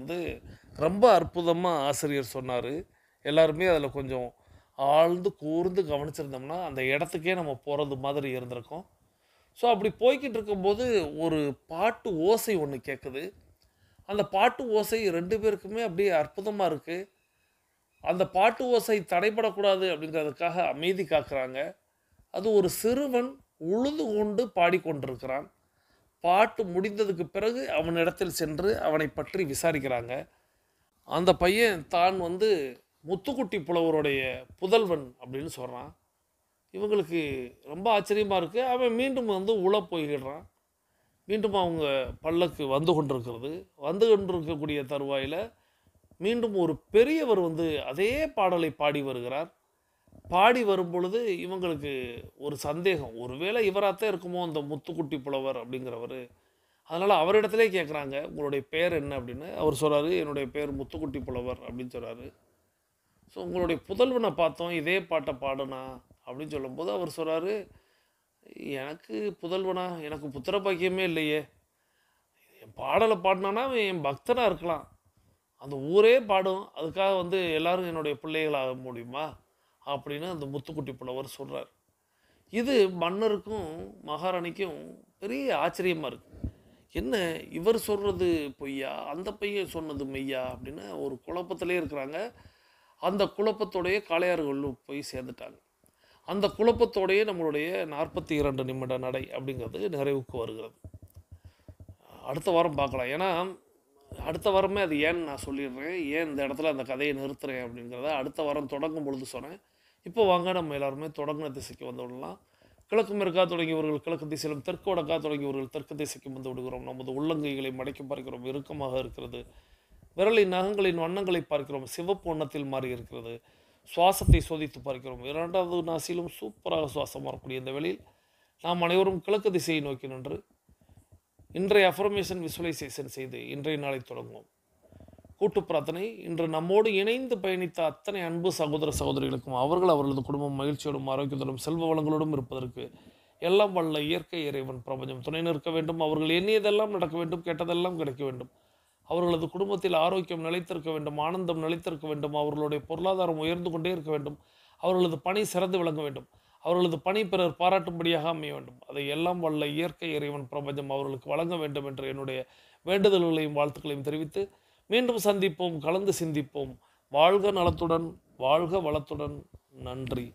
ரொம்ப அற்புதமாக ஆசிரியர் சொன்னார். எல்லாருமே அதில் கொஞ்சம் ஆழ்ந்து கூர்ந்து கவனிச்சிருந்தோம்னா அந்த இடத்துக்கே நம்ம போகிறது மாதிரி இருந்திருக்கும். ஸோ அப்படி போய்கிட்டு இருக்கும்போது ஒரு பாட்டு ஓசை ஒன்று கேட்குது. அந்த பாட்டு ஓசை ரெண்டு பேருக்குமே அப்படியே அற்புதமாக இருக்குது. அந்த பாட்டு ஓசை தடைபடக்கூடாது அப்படிங்கிறதுக்காக அமைதி காக்குறாங்க. அது ஒரு சிறுவன் உழுது கொண்டு பாடிக்கொண்டிருக்கிறான். பாட்டு முடிந்ததுக்கு பிறகு அவனிடத்தில் சென்று அவனை பற்றி விசாரிக்கிறாங்க. அந்த பையன் தான் முத்துக்குட்டி புலவருடைய புதல்வன் அப்படின்னு சொல்கிறான். இவங்களுக்கு ரொம்ப ஆச்சரியமாக இருக்குது. அவன் மீண்டும் உழ போய்கிடுறான். மீண்டும் அவங்க பல்லக்கு வந்து கொண்டிருக்கக்கூடிய தருவாயில் மீண்டும் ஒரு பெரியவர் அதே பாடலை பாடி வருகிறார். பாடி வரும் பொழுது இவங்களுக்கு ஒரு சந்தேகம், ஒருவேளை இவராகத்தான் இருக்குமோ அந்த முத்துக்குட்டி புலவர் அப்படிங்கிறவர். அதனால் அவரிடத்துலே கேட்குறாங்க, உங்களுடைய பேர் என்ன அப்படின்னு. அவர் சொல்கிறாரு, என்னுடைய பேர் முத்துக்குட்டி புலவர் அப்படின்னு சொல்கிறாரு. ஸோ உங்களுடைய புதல்வனை பார்த்தோம், இதே பாட்டை பாடுனா அப்படின்னு சொல்லும்போது அவர் சொல்கிறாரு, எனக்கு புதல்வனா, எனக்கு புத்திர பாக்கியமே இல்லையே. என் பாடலை பாடினானா என் பக்தனாக இருக்கலாம், அந்த ஊரே பாடும், அதுக்காக எல்லாரும் என்னுடைய பிள்ளைகளாக முடியுமா அப்படின்னு அந்த முத்துக்குட்டி புலவர் சொல்கிறார். இது மன்னருக்கும் மகாராணிக்கும் பெரிய ஆச்சரியமாக இருக்குது. என்ன இவர் சொல்கிறது பொய்யா, அந்த பையன் சொன்னது மெய்யா அப்படின்னு ஒரு குழப்பத்திலே இருக்கிறாங்க. அந்த குழப்பத்தோடைய காளையார்கள் போய் சேர்ந்துட்டாங்க. அந்த குழப்பத்தோடைய நம்மளுடைய 42 நிமிட நடை அப்படிங்கிறது நிறைவுக்கு வருகிறது. அடுத்த வாரம் பார்க்கலாம். ஏன்னா அடுத்த வாரமே அது ஏன்னு நான் சொல்லிடுறேன். ஏன் இந்த இடத்துல அந்த கதையை நிறுத்துறேன் அப்படிங்கிறத அடுத்த வாரம் தொடங்கும் பொழுது சொன்னேன். இப்போ வாங்க நம்ம எல்லாருமே தொடங்கின திசைக்கு வந்து விடலாம். கிழக்கு மேற்கா தொடங்கியவர்கள் கிழக்கு திசையிலும், தெற்கு வடக்கா தொடங்கியவர்கள் தெற்கு திசைக்கும் வந்து விடுகிறோம். நமது உள்ளங்கைகளை மடக்கி பார்க்கிறோம், இறுக்கமாக இருக்கிறது. விரலின் நகங்களின் வண்ணங்களை பார்க்கிறோம், சிவப்பு வண்ணத்தில் மாறி இருக்கிறது. சுவாசத்தை சோதித்து பார்க்கிறோம். 2வது நாசியிலும் சூப்பராக சுவாசம் வரக்கூடிய இந்த வேளையில் நாம் அனைவரும் கிழக்கு திசையை நோக்கி நின்று இன்றைய அஃபர்மேஷன் விசுவலைசேஷன் செய்து இன்றைய நாளை தொடங்குவோம். கூட்டு பிரார்த்தனை. இன்று நம்மோடு இணைந்து பயணித்த அத்தனை அன்பு சகோதர சகோதரிகளுக்கும் அவர்களது குடும்பம் மகிழ்ச்சியோடும் ஆரோக்கியத்தோடும் செல்வ வளங்களோடும் இருப்பதற்கு எல்லாம் வல்ல இயற்கை இறைவன் பிரபஞ்சம் துணை நிற்க வேண்டும். அவர்கள் எண்ணியதெல்லாம் நடக்க வேண்டும், கேட்டதெல்லாம் கிடைக்க வேண்டும். அவர்களது குடும்பத்தில் ஆரோக்கியம் நிலைத்திருக்க வேண்டும், ஆனந்தம் நிலைத்திருக்க வேண்டும். அவர்களுடைய பொருளாதாரம் உயர்ந்து கொண்டே இருக்க வேண்டும். அவர்களது பணி சிறந்து விளங்க வேண்டும். அவர்களது பணி பிறர் பாராட்டும்படியாக அமைய வேண்டும். அதை எல்லாம் வல்ல இயற்கை இறைவன் பிரபஞ்சம் அவர்களுக்கு வழங்க வேண்டும் என்று என்னுடைய வேண்டுதல்களையும் வாழ்த்துக்களையும் தெரிவித்து மீண்டும் சந்திப்போம், கலந்து சிந்திப்போம். வாழ்க நலத்துடன், வாழ்க வளத்துடன். நன்றி.